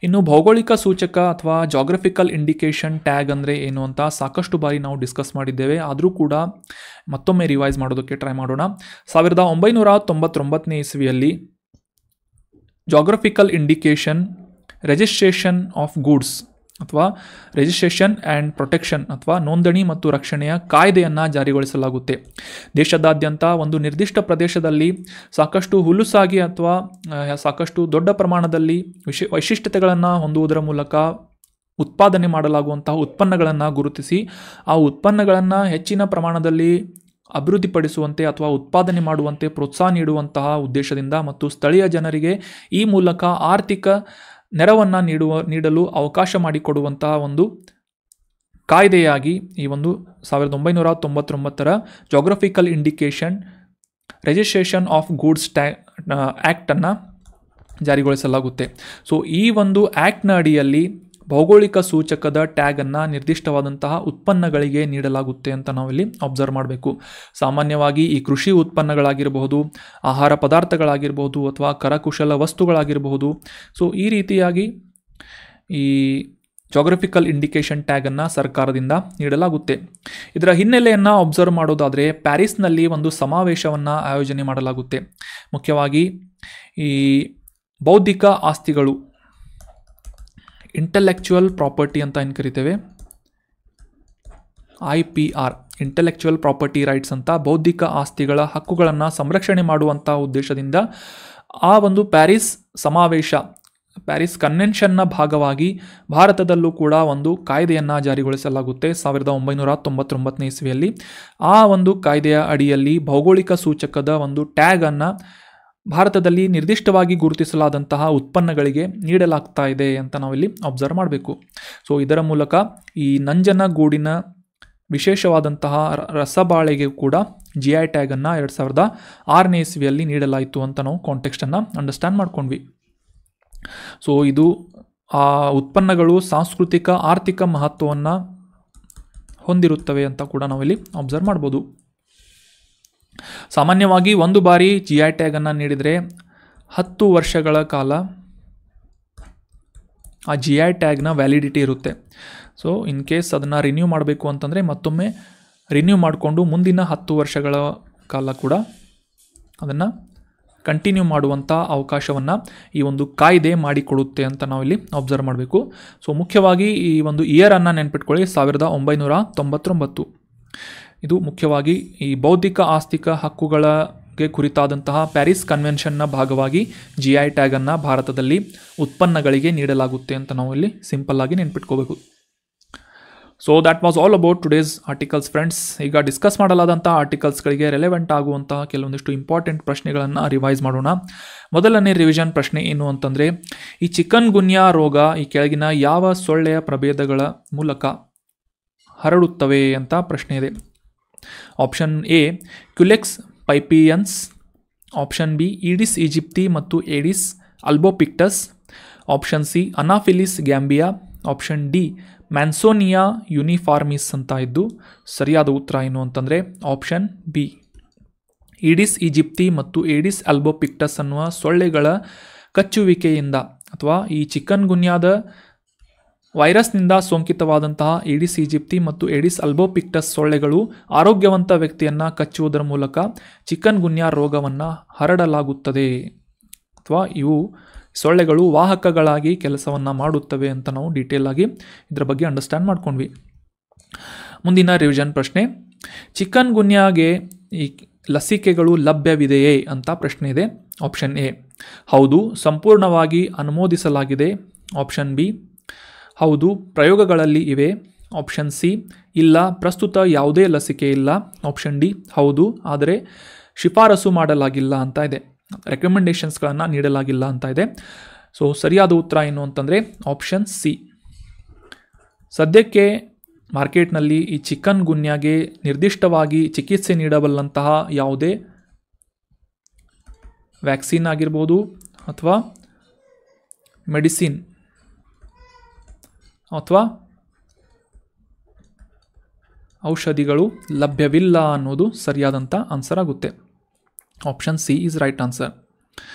ಇನ್ನು ಭೌಗೋಳಿಕ ಸೂಚಕ ಅಥವಾ ಜಾಗ್ರಫಿಕಲ್ ಇಂಡಿಕೇಶನ್ ಟ್ಯಾಗ್ ಅಂದರೆ ಏನು ಅಂತ ಸಾಕಷ್ಟು ಬಾರಿ ನಾವು ಡಿಸ್ಕಸ್ ಮಾಡಿದ್ದೇವೆ. ಆದರೂ ಕೂಡ ಮತ್ತೊಮ್ಮೆ ರಿವೈಸ್ ಮಾಡೋದಕ್ಕೆ ಟ್ರೈ ಮಾಡೋಣ. 1999ನೇ ಇಸವಿಯಲ್ಲಿ geographical indication registration of goods ಅಥವಾ ರಿಜಿಸ್ಟ್ರೇಷನ್ ಆ್ಯಂಡ್ ಪ್ರೊಟೆಕ್ಷನ್ ಅಥವಾ ನೋಂದಣಿ ಮತ್ತು ರಕ್ಷಣೆಯ ಕಾಯ್ದೆಯನ್ನು ಜಾರಿಗೊಳಿಸಲಾಗುತ್ತೆ. ದೇಶದಾದ್ಯಂತ ಒಂದು ನಿರ್ದಿಷ್ಟ ಪ್ರದೇಶದಲ್ಲಿ ಸಾಕಷ್ಟು ಹುಲುಸಾಗಿ ಅಥವಾ ಸಾಕಷ್ಟು ದೊಡ್ಡ ಪ್ರಮಾಣದಲ್ಲಿ ವೈಶಿಷ್ಟ್ಯತೆಗಳನ್ನು ಹೊಂದುವುದರ ಮೂಲಕ ಉತ್ಪಾದನೆ ಮಾಡಲಾಗುವಂತಹ ಉತ್ಪನ್ನಗಳನ್ನು ಗುರುತಿಸಿ ಆ ಉತ್ಪನ್ನಗಳನ್ನು ಹೆಚ್ಚಿನ ಪ್ರಮಾಣದಲ್ಲಿ ಅಭಿವೃದ್ಧಿಪಡಿಸುವಂತೆ ಅಥವಾ ಉತ್ಪಾದನೆ ಮಾಡುವಂತೆ ಪ್ರೋತ್ಸಾಹ ನೀಡುವಂತಹ ಉದ್ದೇಶದಿಂದ ಮತ್ತು ಸ್ಥಳೀಯ ಜನರಿಗೆ ಈ ಮೂಲಕ ಆರ್ಥಿಕ ನೆರವನ್ನು ನೀಡಲು ಅವಕಾಶ ಮಾಡಿಕೊಡುವಂತಹ ಒಂದು ಕಾಯ್ದೆಯಾಗಿ ಈ ಒಂದು 1999ರ geographical indication registration of goods ಆ್ಯಕ್ಟನ್ನು ಜಾರಿಗೊಳಿಸಲಾಗುತ್ತೆ. ಸೊ ಈ ಒಂದು ಆ್ಯಕ್ಟ್ನ ಅಡಿಯಲ್ಲಿ ಭೌಗೋಳಿಕ ಸೂಚಕದ ಟ್ಯಾಗನ್ನು ನಿರ್ದಿಷ್ಟವಾದಂತಹ ಉತ್ಪನ್ನಗಳಿಗೆ ನೀಡಲಾಗುತ್ತೆ ಅಂತ ನಾವಿಲ್ಲಿ ಅಬ್ಸರ್ವ್ ಮಾಡಬೇಕು. ಸಾಮಾನ್ಯವಾಗಿ ಈ ಕೃಷಿ ಉತ್ಪನ್ನಗಳಾಗಿರಬಹುದು, ಆಹಾರ ಪದಾರ್ಥಗಳಾಗಿರಬಹುದು ಅಥವಾ ಕರಕುಶಲ ವಸ್ತುಗಳಾಗಿರಬಹುದು. ಸೊ ಈ ರೀತಿಯಾಗಿ ಈ ಜಾಗ್ರಫಿಕಲ್ ಇಂಡಿಕೇಶನ್ ಟ್ಯಾಗನ್ನು ಸರ್ಕಾರದಿಂದ ನೀಡಲಾಗುತ್ತೆ. ಇದರ ಹಿನ್ನೆಲೆಯನ್ನು ಅಬ್ಸರ್ವ್ ಮಾಡೋದಾದರೆ ಪ್ಯಾರಿಸ್ನಲ್ಲಿ ಒಂದು ಸಮಾವೇಶವನ್ನು ಆಯೋಜನೆ ಮಾಡಲಾಗುತ್ತೆ. ಮುಖ್ಯವಾಗಿ ಈ ಬೌದ್ಧಿಕ ಆಸ್ತಿಗಳು, ಇಂಟೆಲೆಕ್ಚುವಲ್ ಪ್ರಾಪರ್ಟಿ ಅಂತ ಏನು ಕರಿತೇವೆ, IPR ಇಂಟೆಲೆಕ್ಚುವಲ್ ಪ್ರಾಪರ್ಟಿ ರೈಟ್ಸ್ ಅಂತ ಬೌದ್ಧಿಕ ಆಸ್ತಿಗಳ ಹಕ್ಕುಗಳನ್ನು ಸಂರಕ್ಷಣೆ ಮಾಡುವಂಥ ಉದ್ದೇಶದಿಂದ ಆ ಒಂದು ಪ್ಯಾರಿಸ್ ಸಮಾವೇಶ, ಪ್ಯಾರಿಸ್ ಕನ್ವೆನ್ಷನ್ನ ಭಾಗವಾಗಿ ಭಾರತದಲ್ಲೂ ಕೂಡ ಒಂದು ಕಾಯ್ದೆಯನ್ನು ಜಾರಿಗೊಳಿಸಲಾಗುತ್ತೆ 1999ನೇ ಇಸವಿಯಲ್ಲಿ. ಆ ಒಂದು ಕಾಯ್ದೆಯ ಅಡಿಯಲ್ಲಿ ಭೌಗೋಳಿಕ ಸೂಚಕದ ಒಂದು ಟ್ಯಾಗನ್ನು ಭಾರತದಲ್ಲಿ ನಿರ್ದಿಷ್ಟವಾಗಿ ಗುರುತಿಸಲಾದಂತಹ ಉತ್ಪನ್ನಗಳಿಗೆ ನೀಡಲಾಗ್ತಾ ಇದೆ ಅಂತ ನಾವಿಲ್ಲಿ ಅಬ್ಸರ್ವ್ ಮಾಡಬೇಕು. ಸೊ ಇದರ ಮೂಲಕ ಈ ನಂಜನಗೂಡಿನ ವಿಶೇಷವಾದಂತಹ ರಸಬಾಳೆಗೆ ಕೂಡ GI ಟ್ಯಾಗನ್ನು 2006ನೇ ಇಸವಿಯಲ್ಲಿ ನೀಡಲಾಯಿತು ಅಂತ ನಾವು ಕಾಂಟೆಕ್ಸ್ಟನ್ನು ಅಂಡರ್ಸ್ಟ್ಯಾಂಡ್ ಮಾಡ್ಕೊಂಡ್ವಿ. ಸೊ ಇದು ಆ ಉತ್ಪನ್ನಗಳು ಸಾಂಸ್ಕೃತಿಕ ಆರ್ಥಿಕ ಮಹತ್ವವನ್ನು ಹೊಂದಿರುತ್ತವೆ ಅಂತ ಕೂಡ ನಾವಿಲ್ಲಿ ಅಬ್ಸರ್ವ್ ಮಾಡ್ಬೋದು. ಸಾಮಾನ್ಯವಾಗಿ ಒಂದು ಬಾರಿ GI ಟ್ಯಾಗನ್ನು ನೀಡಿದರೆ 10 ವರ್ಷಗಳ ಕಾಲ ಆ GI ಟ್ಯಾಗ್ನ ವ್ಯಾಲಿಡಿಟಿ ಇರುತ್ತೆ. ಸೊ ಇನ್ ಕೇಸ್ ಅದನ್ನು ರಿನ್ಯೂ ಮಾಡಬೇಕು ಅಂತಂದರೆ ಮತ್ತೊಮ್ಮೆ ರಿನ್ಯೂ ಮಾಡಿಕೊಂಡು ಮುಂದಿನ 10 ವರ್ಷಗಳ ಕಾಲ ಕೂಡ ಅದನ್ನು ಕಂಟಿನ್ಯೂ ಮಾಡುವಂಥ ಅವಕಾಶವನ್ನು ಈ ಒಂದು ಕಾಯ್ದೆ ಮಾಡಿಕೊಡುತ್ತೆ ಅಂತ ನಾವಿಲ್ಲಿ ಅಬ್ಸರ್ವ್ ಮಾಡಬೇಕು. ಸೊ ಮುಖ್ಯವಾಗಿ ಈ ಒಂದು ಇಯರನ್ನು ನೆನ್ಪಿಟ್ಕೊಳ್ಳಿ, 1999. ಇದು ಮುಖ್ಯವಾಗಿ ಈ ಬೌದ್ಧಿಕ ಆಸ್ತಿಕ ಹಕ್ಕುಗಳಿಗೆ ಕುರಿತಾದಂತಹ ಪ್ಯಾರಿಸ್ ಕನ್ವೆನ್ಷನ್ನ ಭಾಗವಾಗಿ GI ಟ್ಯಾಗನ್ನು ಭಾರತದಲ್ಲಿ ಉತ್ಪನ್ನಗಳಿಗೆ ನೀಡಲಾಗುತ್ತೆ ಅಂತ ನಾವು ಇಲ್ಲಿ ಸಿಂಪಲ್ ಆಗಿ ನೆನ್ಪಿಟ್ಕೋಬೇಕು. So that was all about today's articles friends. ಈಗ ಡಿಸ್ಕಸ್ ಮಾಡಲಾದಂಥ ಆರ್ಟಿಕಲ್ಸ್ಗಳಿಗೆ ರೆಲೆವೆಂಟ್ ಆಗುವಂತಹ ಕೆಲವೊಂದಿಷ್ಟು ಇಂಪಾರ್ಟೆಂಟ್ ಪ್ರಶ್ನೆಗಳನ್ನು ರಿವೈಸ್ ಮಾಡೋಣ. ಮೊದಲನೇ ರಿವಿಷನ್ ಪ್ರಶ್ನೆ ಏನು ಅಂತಂದರೆ, ಈ ಚಿಕನ್ ಗುನ್ಯಾ ರೋಗ ಈ ಕೆಳಗಿನ ಯಾವ ಸೊಳ್ಳೆಯ ಪ್ರಭೇದಗಳ ಮೂಲಕ ಹರಡುತ್ತವೆ ಅಂತ ಪ್ರಶ್ನೆ ಇದೆ. Option A Culex pipiens, option B Aedes aegypti ಮತ್ತು Aedes albopictus, option C Anopheles gambiae, option D Mansonia uniformis ಅಂತ ಇದ್ದು ಸರಿಯಾದ ಉತ್ತರ ಏನು ಅಂತಂದರೆ ಆಪ್ಷನ್ ಬಿ ಈಡಿಸ್ ಈಜಿಪ್ಟಿ ಮತ್ತು ಏಡಿಸ್ ಅಲ್ಬೋಪಿಕ್ಟಸ್ ಅನ್ನುವ ಸೊಳ್ಳೆಗಳ ಕಚ್ಚುವಿಕೆಯಿಂದ ಅಥವಾ ಈ ಚಿಕನ್ ಗುನ್ಯಾದ ವೈರಸ್ನಿಂದ ಸೋಂಕಿತವಾದಂತಹ ಈಡಿಸ್ ಈಜಿಪ್ಟಿ ಮತ್ತು ಏಡಿಸ್ ಅಲ್ಬೋಪಿಕ್ಟಸ್ ಸೊಳ್ಳೆಗಳು ಆರೋಗ್ಯವಂತ ವ್ಯಕ್ತಿಯನ್ನು ಕಚ್ಚುವುದರ ಮೂಲಕ ಚಿಕನ್ ಗುನ್ಯಾ ರೋಗವನ್ನು ಹರಡಲಾಗುತ್ತದೆ ಅಥವಾ ಇವು ಸೊಳ್ಳೆಗಳು ವಾಹಕಗಳಾಗಿ ಕೆಲಸವನ್ನು ಮಾಡುತ್ತವೆ ಅಂತ ನಾವು ಡೀಟೇಲ್ ಆಗಿ ಇದರ ಬಗ್ಗೆ ಅಂಡರ್ಸ್ಟ್ಯಾಂಡ್ ಮಾಡ್ಕೊಂಡ್ವಿ. ಮುಂದಿನ ರಿವಿಷನ್ ಪ್ರಶ್ನೆ, ಚಿಕನ್ ಗುನ್ಯಾಗೆ ಈ ಲಸಿಕೆಗಳು ಲಭ್ಯವಿದೆಯೇ ಅಂತ ಪ್ರಶ್ನೆ ಇದೆ. ಆಪ್ಷನ್ ಎ ಹೌದು, ಸಂಪೂರ್ಣವಾಗಿ ಅನುಮೋದಿಸಲಾಗಿದೆ. ಆಪ್ಷನ್ ಬಿ ಹೌದು, ಪ್ರಯೋಗಗಳಲ್ಲಿ ಇವೆ. ಆಪ್ಷನ್ ಸಿ ಇಲ್ಲ, ಪ್ರಸ್ತುತ ಯಾವುದೇ ಲಸಿಕೆ ಇಲ್ಲ. ಆಪ್ಷನ್ ಡಿ ಹೌದು, ಆದರೆ ಶಿಫಾರಸು ಮಾಡಲಾಗಿಲ್ಲ ಅಂತ ಇದೆ, ರೆಕಮೆಂಡೇಷನ್ಸ್ಗಳನ್ನು ನೀಡಲಾಗಿಲ್ಲ ಅಂತ ಇದೆ. ಸೊ ಸರಿಯಾದ ಉತ್ತರ ಏನು ಅಂತಂದರೆ ಆಪ್ಷನ್ ಸಿ. ಸದ್ಯಕ್ಕೆ ಮಾರ್ಕೆಟ್ನಲ್ಲಿ ಈ ಚಿಕನ್ ಗುನ್ಯಾಗೆ ನಿರ್ದಿಷ್ಟವಾಗಿ ಚಿಕಿತ್ಸೆ ನೀಡಬಲ್ಲಂತಹ ಯಾವುದೇ ವ್ಯಾಕ್ಸಿನ್ ಆಗಿರ್ಬೋದು ಅಥವಾ ಮೆಡಿಸಿನ್ ಅಥವಾ ಔಷಧಿಗಳು ಲಭ್ಯವಿಲ್ಲ ಅನ್ನೋದು ಸರಿಯಾದಂಥ ಆನ್ಸರ್ ಆಗುತ್ತೆ. Option C is right answer.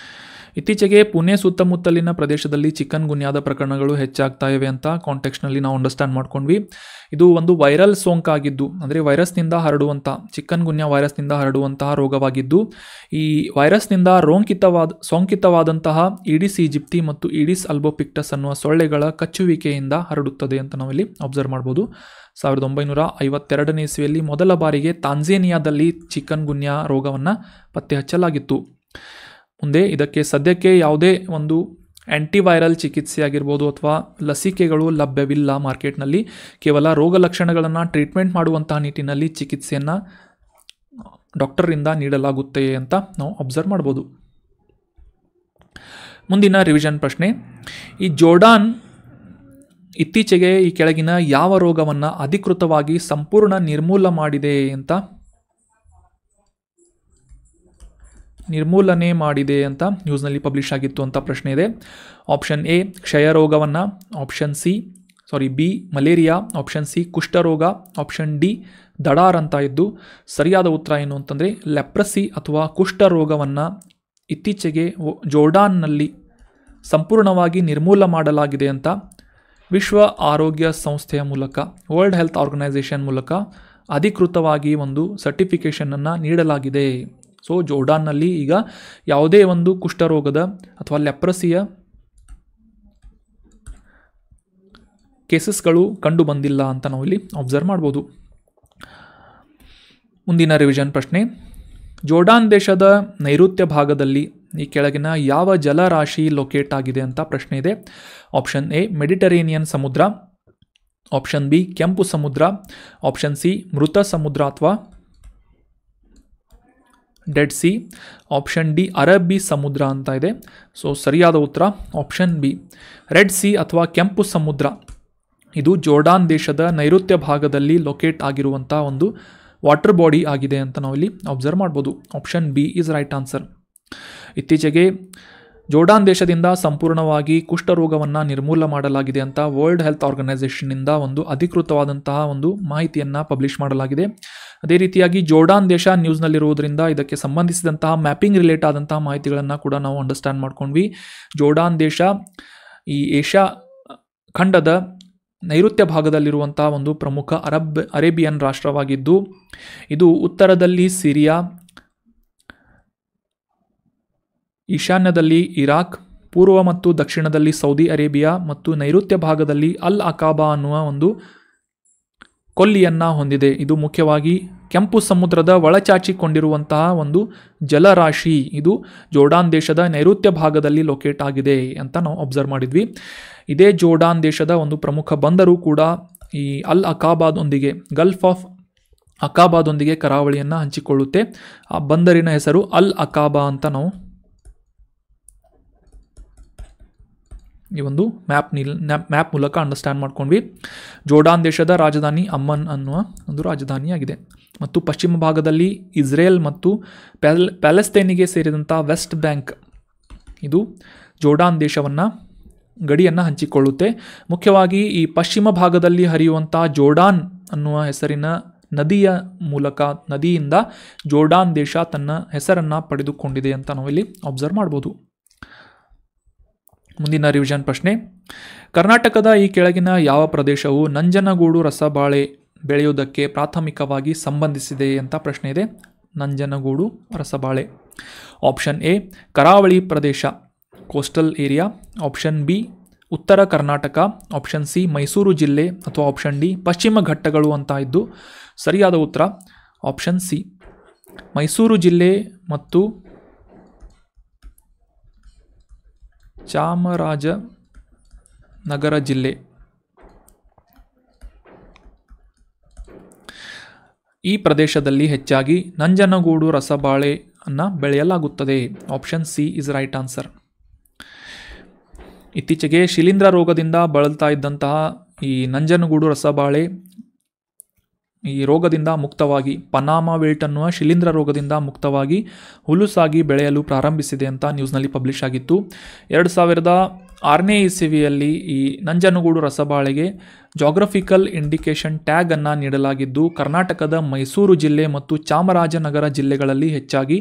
ಇತ್ತೀಚೆಗೆ ಪುಣೆ ಸುತ್ತಮುತ್ತಲಿನ ಪ್ರದೇಶದಲ್ಲಿ ಚಿಕನ್ ಗುನ್ಯಾದ ಪ್ರಕರಣಗಳು ಹೆಚ್ಚಾಗ್ತಾ ಇವೆ ಅಂತ ಕಾಂಟೆಕ್ಸ್ಟ್ನಲ್ಲಿ ನಾವು ಅಂಡರ್ಸ್ಟ್ಯಾಂಡ್ ಮಾಡ್ಕೊಂಡ್ವಿ. ಇದು ಒಂದು ವೈರಲ್ ಸೋಂಕಾಗಿದ್ದು ಅಂದರೆ ವೈರಸ್ನಿಂದ ಹರಡುವಂಥ ಚಿಕನ್ ಗುನ್ಯಾ ವೈರಸ್ನಿಂದ ಹರಡುವಂತಹ ರೋಗವಾಗಿದ್ದು ಈ ವೈರಸ್ನಿಂದ ಸೋಂಕಿತವಾದಂತಹ ಈಡಿಸ್ ಈಜಿಪ್ಟಿ ಮತ್ತು ಈಡಿಸ್ ಅಲ್ಬೋಪಿಕ್ಟಸ್ ಅನ್ನುವ ಸೊಳ್ಳೆಗಳ ಕಚ್ಚುವಿಕೆಯಿಂದ ಹರಡುತ್ತದೆ ಅಂತ ನಾವಿಲ್ಲಿ ಅಬ್ಸರ್ವ್ ಮಾಡ್ಬೋದು. 1952ನೇ ಇಸ್ವಿಯಲ್ಲಿ ಮೊದಲ ಬಾರಿಗೆ ತಾಂಜೇನಿಯಾದಲ್ಲಿ ಚಿಕನ್ ಗುನ್ಯಾ ರೋಗವನ್ನು ಪತ್ತೆ ಹಚ್ಚಲಾಗಿತ್ತು. ಮುಂದೆ ಇದಕ್ಕೆ ಸದ್ಯಕ್ಕೆ ಯಾವುದೇ ಒಂದು ಆ್ಯಂಟಿವೈರಲ್ ಚಿಕಿತ್ಸೆ ಆಗಿರ್ಬೋದು ಅಥವಾ ಲಸಿಕೆಗಳು ಲಭ್ಯವಿಲ್ಲ ಮಾರ್ಕೆಟ್ನಲ್ಲಿ. ಕೇವಲ ರೋಗ ಲಕ್ಷಣಗಳನ್ನು ಟ್ರೀಟ್ಮೆಂಟ್ ಮಾಡುವಂತಹ ನಿಟ್ಟಿನಲ್ಲಿ ಚಿಕಿತ್ಸೆಯನ್ನು ಡಾಕ್ಟರಿಂದ ನೀಡಲಾಗುತ್ತೆ ಅಂತ ನಾವು ಅಬ್ಸರ್ವ್ ಮಾಡ್ಬೋದು. ಮುಂದಿನ ರಿವಿಷನ್ ಪ್ರಶ್ನೆ, ಈ ಜೋರ್ಡಾನ್ ಇತ್ತೀಚೆಗೆ ಈ ಕೆಳಗಿನ ಯಾವ ರೋಗವನ್ನು ಅಧಿಕೃತವಾಗಿ ಸಂಪೂರ್ಣ ನಿರ್ಮೂಲನೆ ಮಾಡಿದೆ ಅಂತ ನ್ಯೂಸ್ನಲ್ಲಿ ಪಬ್ಲಿಷ್ ಆಗಿತ್ತು ಅಂತ ಪ್ರಶ್ನೆ ಇದೆ. ಆಪ್ಷನ್ ಎ ಕ್ಷಯ ರೋಗವನ್ನು, option B malaria, option C ಕುಷ್ಠರೋಗ, ಆಪ್ಷನ್ ಡಿ ದಡಾರ್ ಅಂತ ಇದ್ದು ಸರಿಯಾದ ಉತ್ತರ ಏನು ಅಂತಂದರೆ ಲೆಪ್ರಸಿ ಅಥವಾ ಕುಷ್ಠರೋಗವನ್ನು ಇತ್ತೀಚೆಗೆ ಜೋರ್ಡಾನ್ನಲ್ಲಿ ಸಂಪೂರ್ಣವಾಗಿ ನಿರ್ಮೂಲ ಮಾಡಲಾಗಿದೆ ಅಂತ ವಿಶ್ವ ಆರೋಗ್ಯ ಸಂಸ್ಥೆಯ ಮೂಲಕ ವರ್ಲ್ಡ್ ಹೆಲ್ತ್ ಆರ್ಗನೈಸೇಷನ್ ಮೂಲಕ ಅಧಿಕೃತವಾಗಿ ಒಂದು ಸರ್ಟಿಫಿಕೇಷನನ್ನು ನೀಡಲಾಗಿದೆ. ಸೊ ಜೋರ್ಡಾನ್ನಲ್ಲಿ ಈಗ ಯಾವುದೇ ಒಂದು ಕುಷ್ಠರೋಗದ ಅಥವಾ ಲೆಪ್ರಸಿಯ ಕೇಸಸ್ಗಳು ಕಂಡು ಬಂದಿಲ್ಲ ಅಂತ ನಾವಿಲ್ಲಿ ಅಬ್ಸರ್ವ್ ಮಾಡ್ಬೋದು. ಮುಂದಿನ ರಿವಿಷನ್ ಪ್ರಶ್ನೆ, ಜೋರ್ಡಾನ್ ದೇಶದ ನೈಋತ್ಯ ಭಾಗದಲ್ಲಿ ಈ ಕೆಳಗಿನ ಯಾವ ಜಲರಾಶಿ ಲೊಕೇಟ್ ಆಗಿದೆ ಅಂತ ಪ್ರಶ್ನೆ ಇದೆ. ಆಪ್ಷನ್ ಎ ಮೆಡಿಟರೇನಿಯನ್ ಸಮುದ್ರ, ಆಪ್ಷನ್ ಬಿ ಕೆಂಪು ಸಮುದ್ರ, ಆಪ್ಷನ್ ಸಿ ಮೃತ ಸಮುದ್ರ ಅಥವಾ ಡೆಡ್ ಸಿ, ಆಪ್ಷನ್ ಡಿ ಅರಬ್ಬಿ ಸಮುದ್ರ ಅಂತ ಇದೆ. ಸೊ ಸರಿಯಾದ ಉತ್ತರ ಆಪ್ಷನ್ ಬಿ ರೆಡ್ ಸಿ ಅಥವಾ ಕೆಂಪು ಸಮುದ್ರ. ಇದು ಜೋರ್ಡಾನ್ ದೇಶದ ನೈಋತ್ಯ ಭಾಗದಲ್ಲಿ ಲೊಕೇಟ್ ಆಗಿರುವಂಥ ಒಂದು ವಾಟರ್ ಬಾಡಿ ಆಗಿದೆ ಅಂತ ನಾವಿಲ್ಲಿ ಅಬ್ಸರ್ವ್ ಮಾಡ್ಬೋದು. Option B is right answer. ಇತ್ತೀಚೆಗೆ ಜೋರ್ಡಾನ್ ದೇಶದಿಂದ ಸಂಪೂರ್ಣವಾಗಿ ಕುಷ್ಠರೋಗವನ್ನು ನಿರ್ಮೂಲ ಮಾಡಲಾಗಿದೆ ಅಂತ ವರ್ಲ್ಡ್ ಹೆಲ್ತ್ ಆರ್ಗನೈಸೇಷನ್ನಿಂದ ಒಂದು ಅಧಿಕೃತವಾದಂತಹ ಒಂದು ಮಾಹಿತಿಯನ್ನು ಪಬ್ಲಿಷ್ ಮಾಡಲಾಗಿದೆ. ಅದೇ ರೀತಿಯಾಗಿ ಜೋರ್ಡಾನ್ ದೇಶ ನ್ಯೂಸ್ನಲ್ಲಿರುವುದರಿಂದ ಇದಕ್ಕೆ ಸಂಬಂಧಿಸಿದಂತಹ ಮ್ಯಾಪಿಂಗ್ ರಿಲೇಟ್ ಆದಂತಹ ಮಾಹಿತಿಗಳನ್ನು ಕೂಡ ನಾವು ಅಂಡರ್ಸ್ಟ್ಯಾಂಡ್ ಮಾಡ್ಕೊಂಡ್ವಿ. ಜೋರ್ಡಾನ್ ದೇಶ ಈ ಏಷ್ಯಾ ಖಂಡದ ನೈಋತ್ಯ ಭಾಗದಲ್ಲಿರುವಂತಹ ಒಂದು ಪ್ರಮುಖ ಅರೇಬಿಯನ್ ರಾಷ್ಟ್ರವಾಗಿದ್ದು, ಇದು ಉತ್ತರದಲ್ಲಿ ಸಿರಿಯಾ, ಈಶಾನ್ಯದಲ್ಲಿ ಇರಾಕ್, ಪೂರ್ವ ಮತ್ತು ದಕ್ಷಿಣದಲ್ಲಿ ಸೌದಿ ಅರೇಬಿಯಾ ಮತ್ತು ನೈಋತ್ಯ ಭಾಗದಲ್ಲಿ ಅಲ್ ಅಕಾಬಾ ಅನ್ನುವ ಒಂದು ಕೊಲ್ಲಿಯನ್ನು ಹೊಂದಿದೆ. ಇದು ಮುಖ್ಯವಾಗಿ ಕೆಂಪು ಸಮುದ್ರದ ಒಳಚಾಚಿಕೊಂಡಿರುವಂತಹ ಒಂದು ಜಲರಾಶಿ. ಇದು ಜೋರ್ಡಾನ್ ದೇಶದ ನೈಋತ್ಯ ಭಾಗದಲ್ಲಿ ಲೊಕೇಟ್ ಆಗಿದೆ ಅಂತ ನಾವು ಅಬ್ಸರ್ವ್ ಮಾಡಿದ್ವಿ. ಇದೇ ಜೋರ್ಡಾನ್ ದೇಶದ ಒಂದು ಪ್ರಮುಖ ಬಂದರು ಕೂಡ ಈ ಅಲ್ ಅಕಾಬಾದೊಂದಿಗೆ, ಗಲ್ಫ್ ಆಫ್ ಅಕಾಬಾದೊಂದಿಗೆ ಕರಾವಳಿಯನ್ನು ಹಂಚಿಕೊಳ್ಳುತ್ತೆ. ಆ ಬಂದರಿನ ಹೆಸರು ಅಲ್ ಅಕಾಬಾ ಅಂತ ನಾವು ಈ ಒಂದು ಮ್ಯಾಪ್ ಮೂಲಕ ಅಂಡರ್ಸ್ಟ್ಯಾಂಡ್ ಮಾಡ್ಕೊಂಡ್ವಿ. ಜೋರ್ಡಾನ್ ದೇಶದ ರಾಜಧಾನಿ ಅಮ್ಮನ್ ಅನ್ನುವ ಒಂದು ರಾಜಧಾನಿಯಾಗಿದೆ ಮತ್ತು ಪಶ್ಚಿಮ ಭಾಗದಲ್ಲಿ ಇಸ್ರೇಲ್ ಮತ್ತು ಪ್ಯಾಲೆಸ್ತೈನಿಗೆ ಸೇರಿದಂಥ ವೆಸ್ಟ್ ಬ್ಯಾಂಕ್ ಇದು ಜೋರ್ಡಾನ್ ದೇಶವನ್ನು ಗಡಿಯನ್ನು ಹಂಚಿಕೊಳ್ಳುತ್ತೆ. ಮುಖ್ಯವಾಗಿ ಈ ಪಶ್ಚಿಮ ಭಾಗದಲ್ಲಿ ಹರಿಯುವಂಥ ಜೋರ್ಡಾನ್ ಅನ್ನುವ ಹೆಸರಿನ ನದಿಯಿಂದ ಜೋರ್ಡಾನ್ ದೇಶ ತನ್ನ ಹೆಸರನ್ನು ಪಡೆದುಕೊಂಡಿದೆ ಅಂತ ನಾವಿಲ್ಲಿ ಅಬ್ಸರ್ವ್ ಮಾಡ್ಬೋದು. ಮುಂದಿನ ರಿವಿಷನ್ ಪ್ರಶ್ನೆ, ಕರ್ನಾಟಕದ ಈ ಕೆಳಗಿನ ಯಾವ ಪ್ರದೇಶವು ನಂಜನಗೂಡು ರಸಬಾಳೆ ಬೆಳೆಯುವುದಕ್ಕೆ ಪ್ರಾಥಮಿಕವಾಗಿ ಸಂಬಂಧಿಸಿದೆ ಅಂತ ಪ್ರಶ್ನೆ ಇದೆ. ನಂಜನಗೂಡು ರಸಬಾಳೆ. ಆಪ್ಷನ್ ಎ ಕರಾವಳಿ ಪ್ರದೇಶ, ಕೋಸ್ಟಲ್ ಏರಿಯಾ. ಆಪ್ಷನ್ ಬಿ ಉತ್ತರ ಕರ್ನಾಟಕ. ಆಪ್ಷನ್ ಸಿ ಮೈಸೂರು ಜಿಲ್ಲೆ ಅಥವಾ ಆಪ್ಷನ್ ಡಿ ಪಶ್ಚಿಮ ಘಟ್ಟಗಳು ಅಂತ ಇದ್ದು ಸರಿಯಾದ ಉತ್ತರ ಆಪ್ಷನ್ ಸಿ ಮೈಸೂರು ಜಿಲ್ಲೆ ಮತ್ತು ಚಾಮರಾಜನಗರ ಜಿಲ್ಲೆ. ಈ ಪ್ರದೇಶದಲ್ಲಿ ಹೆಚ್ಚಾಗಿ ನಂಜನಗೂಡು ರಸಬಾಳೆಯನ್ನು ಬೆಳೆಯಲಾಗುತ್ತದೆ. Option C is right answer. ಇತ್ತೀಚೆಗೆ ಶಿಲೀಂಧ್ರ ರೋಗದಿಂದ ಬಳಲ್ತಾ ಇದ್ದಂತಹ ಈ ನಂಜನಗೂಡು ರಸಬಾಳೆ ಈ ರೋಗದಿಂದ ಮುಕ್ತವಾಗಿ, ಪನಾಮಾ ವಿಲ್ಟ್ ಅನ್ನುವ ಶಿಲೀಂಧ್ರ ರೋಗದಿಂದ ಮುಕ್ತವಾಗಿ ಹುಲುಸಾಗಿ ಬೆಳೆಯಲು ಪ್ರಾರಂಭಿಸಿದೆ ಅಂತ ನ್ಯೂಸ್ನಲ್ಲಿ ಪಬ್ಲಿಷ್ ಆಗಿತ್ತು. 2006ನೇ ಇಸವಿಯಲ್ಲಿ ಈ ನಂಜನಗೂಡು ರಸಬಾಳೆಗೆ ಜಾಗ್ರಫಿಕಲ್ ಇಂಡಿಕೇಶನ್ ಟ್ಯಾಗ್ ಅನ್ನು ನೀಡಲಾಗಿದ್ದು, ಕರ್ನಾಟಕದ ಮೈಸೂರು ಜಿಲ್ಲೆ ಮತ್ತು ಚಾಮರಾಜನಗರ ಜಿಲ್ಲೆಗಳಲ್ಲಿ ಹೆಚ್ಚಾಗಿ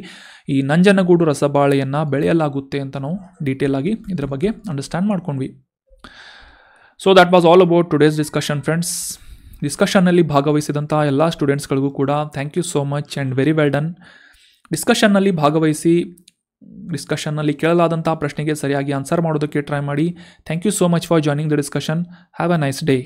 ಈ ನಂಜನಗೂಡು ರಸಬಾಳೆಯನ್ನು ಬೆಳೆಯಲಾಗುತ್ತೆ ಅಂತ ನಾವು ಡೀಟೇಲ್ ಆಗಿ ಇದರ ಬಗ್ಗೆ ಅಂಡರ್ಸ್ಟ್ಯಾಂಡ್ ಮಾಡ್ಕೊಂಡ್ವಿ. So that was all about today's discussion friends. ಡಿಸ್ಕಷನ್ನಲ್ಲಿ ಭಾಗವಹಿಸಿದಂಥ ಎಲ್ಲ ಸ್ಟೂಡೆಂಟ್ಸ್ಗಳಿಗೂ ಕೂಡ thank you so much and very well done. ಡಿಸ್ಕಷನ್ನಲ್ಲಿ ಭಾಗವಹಿಸಿ ಡಿಸ್ಕಷನ್ನಲ್ಲಿ ಕೇಳಲಾದಂಥ ಪ್ರಶ್ನೆಗೆ ಸರಿಯಾಗಿ ಆನ್ಸರ್ ಮಾಡೋದಕ್ಕೆ ಟ್ರೈ ಮಾಡಿ. Thank you so much for joining the discussion. Have a nice day.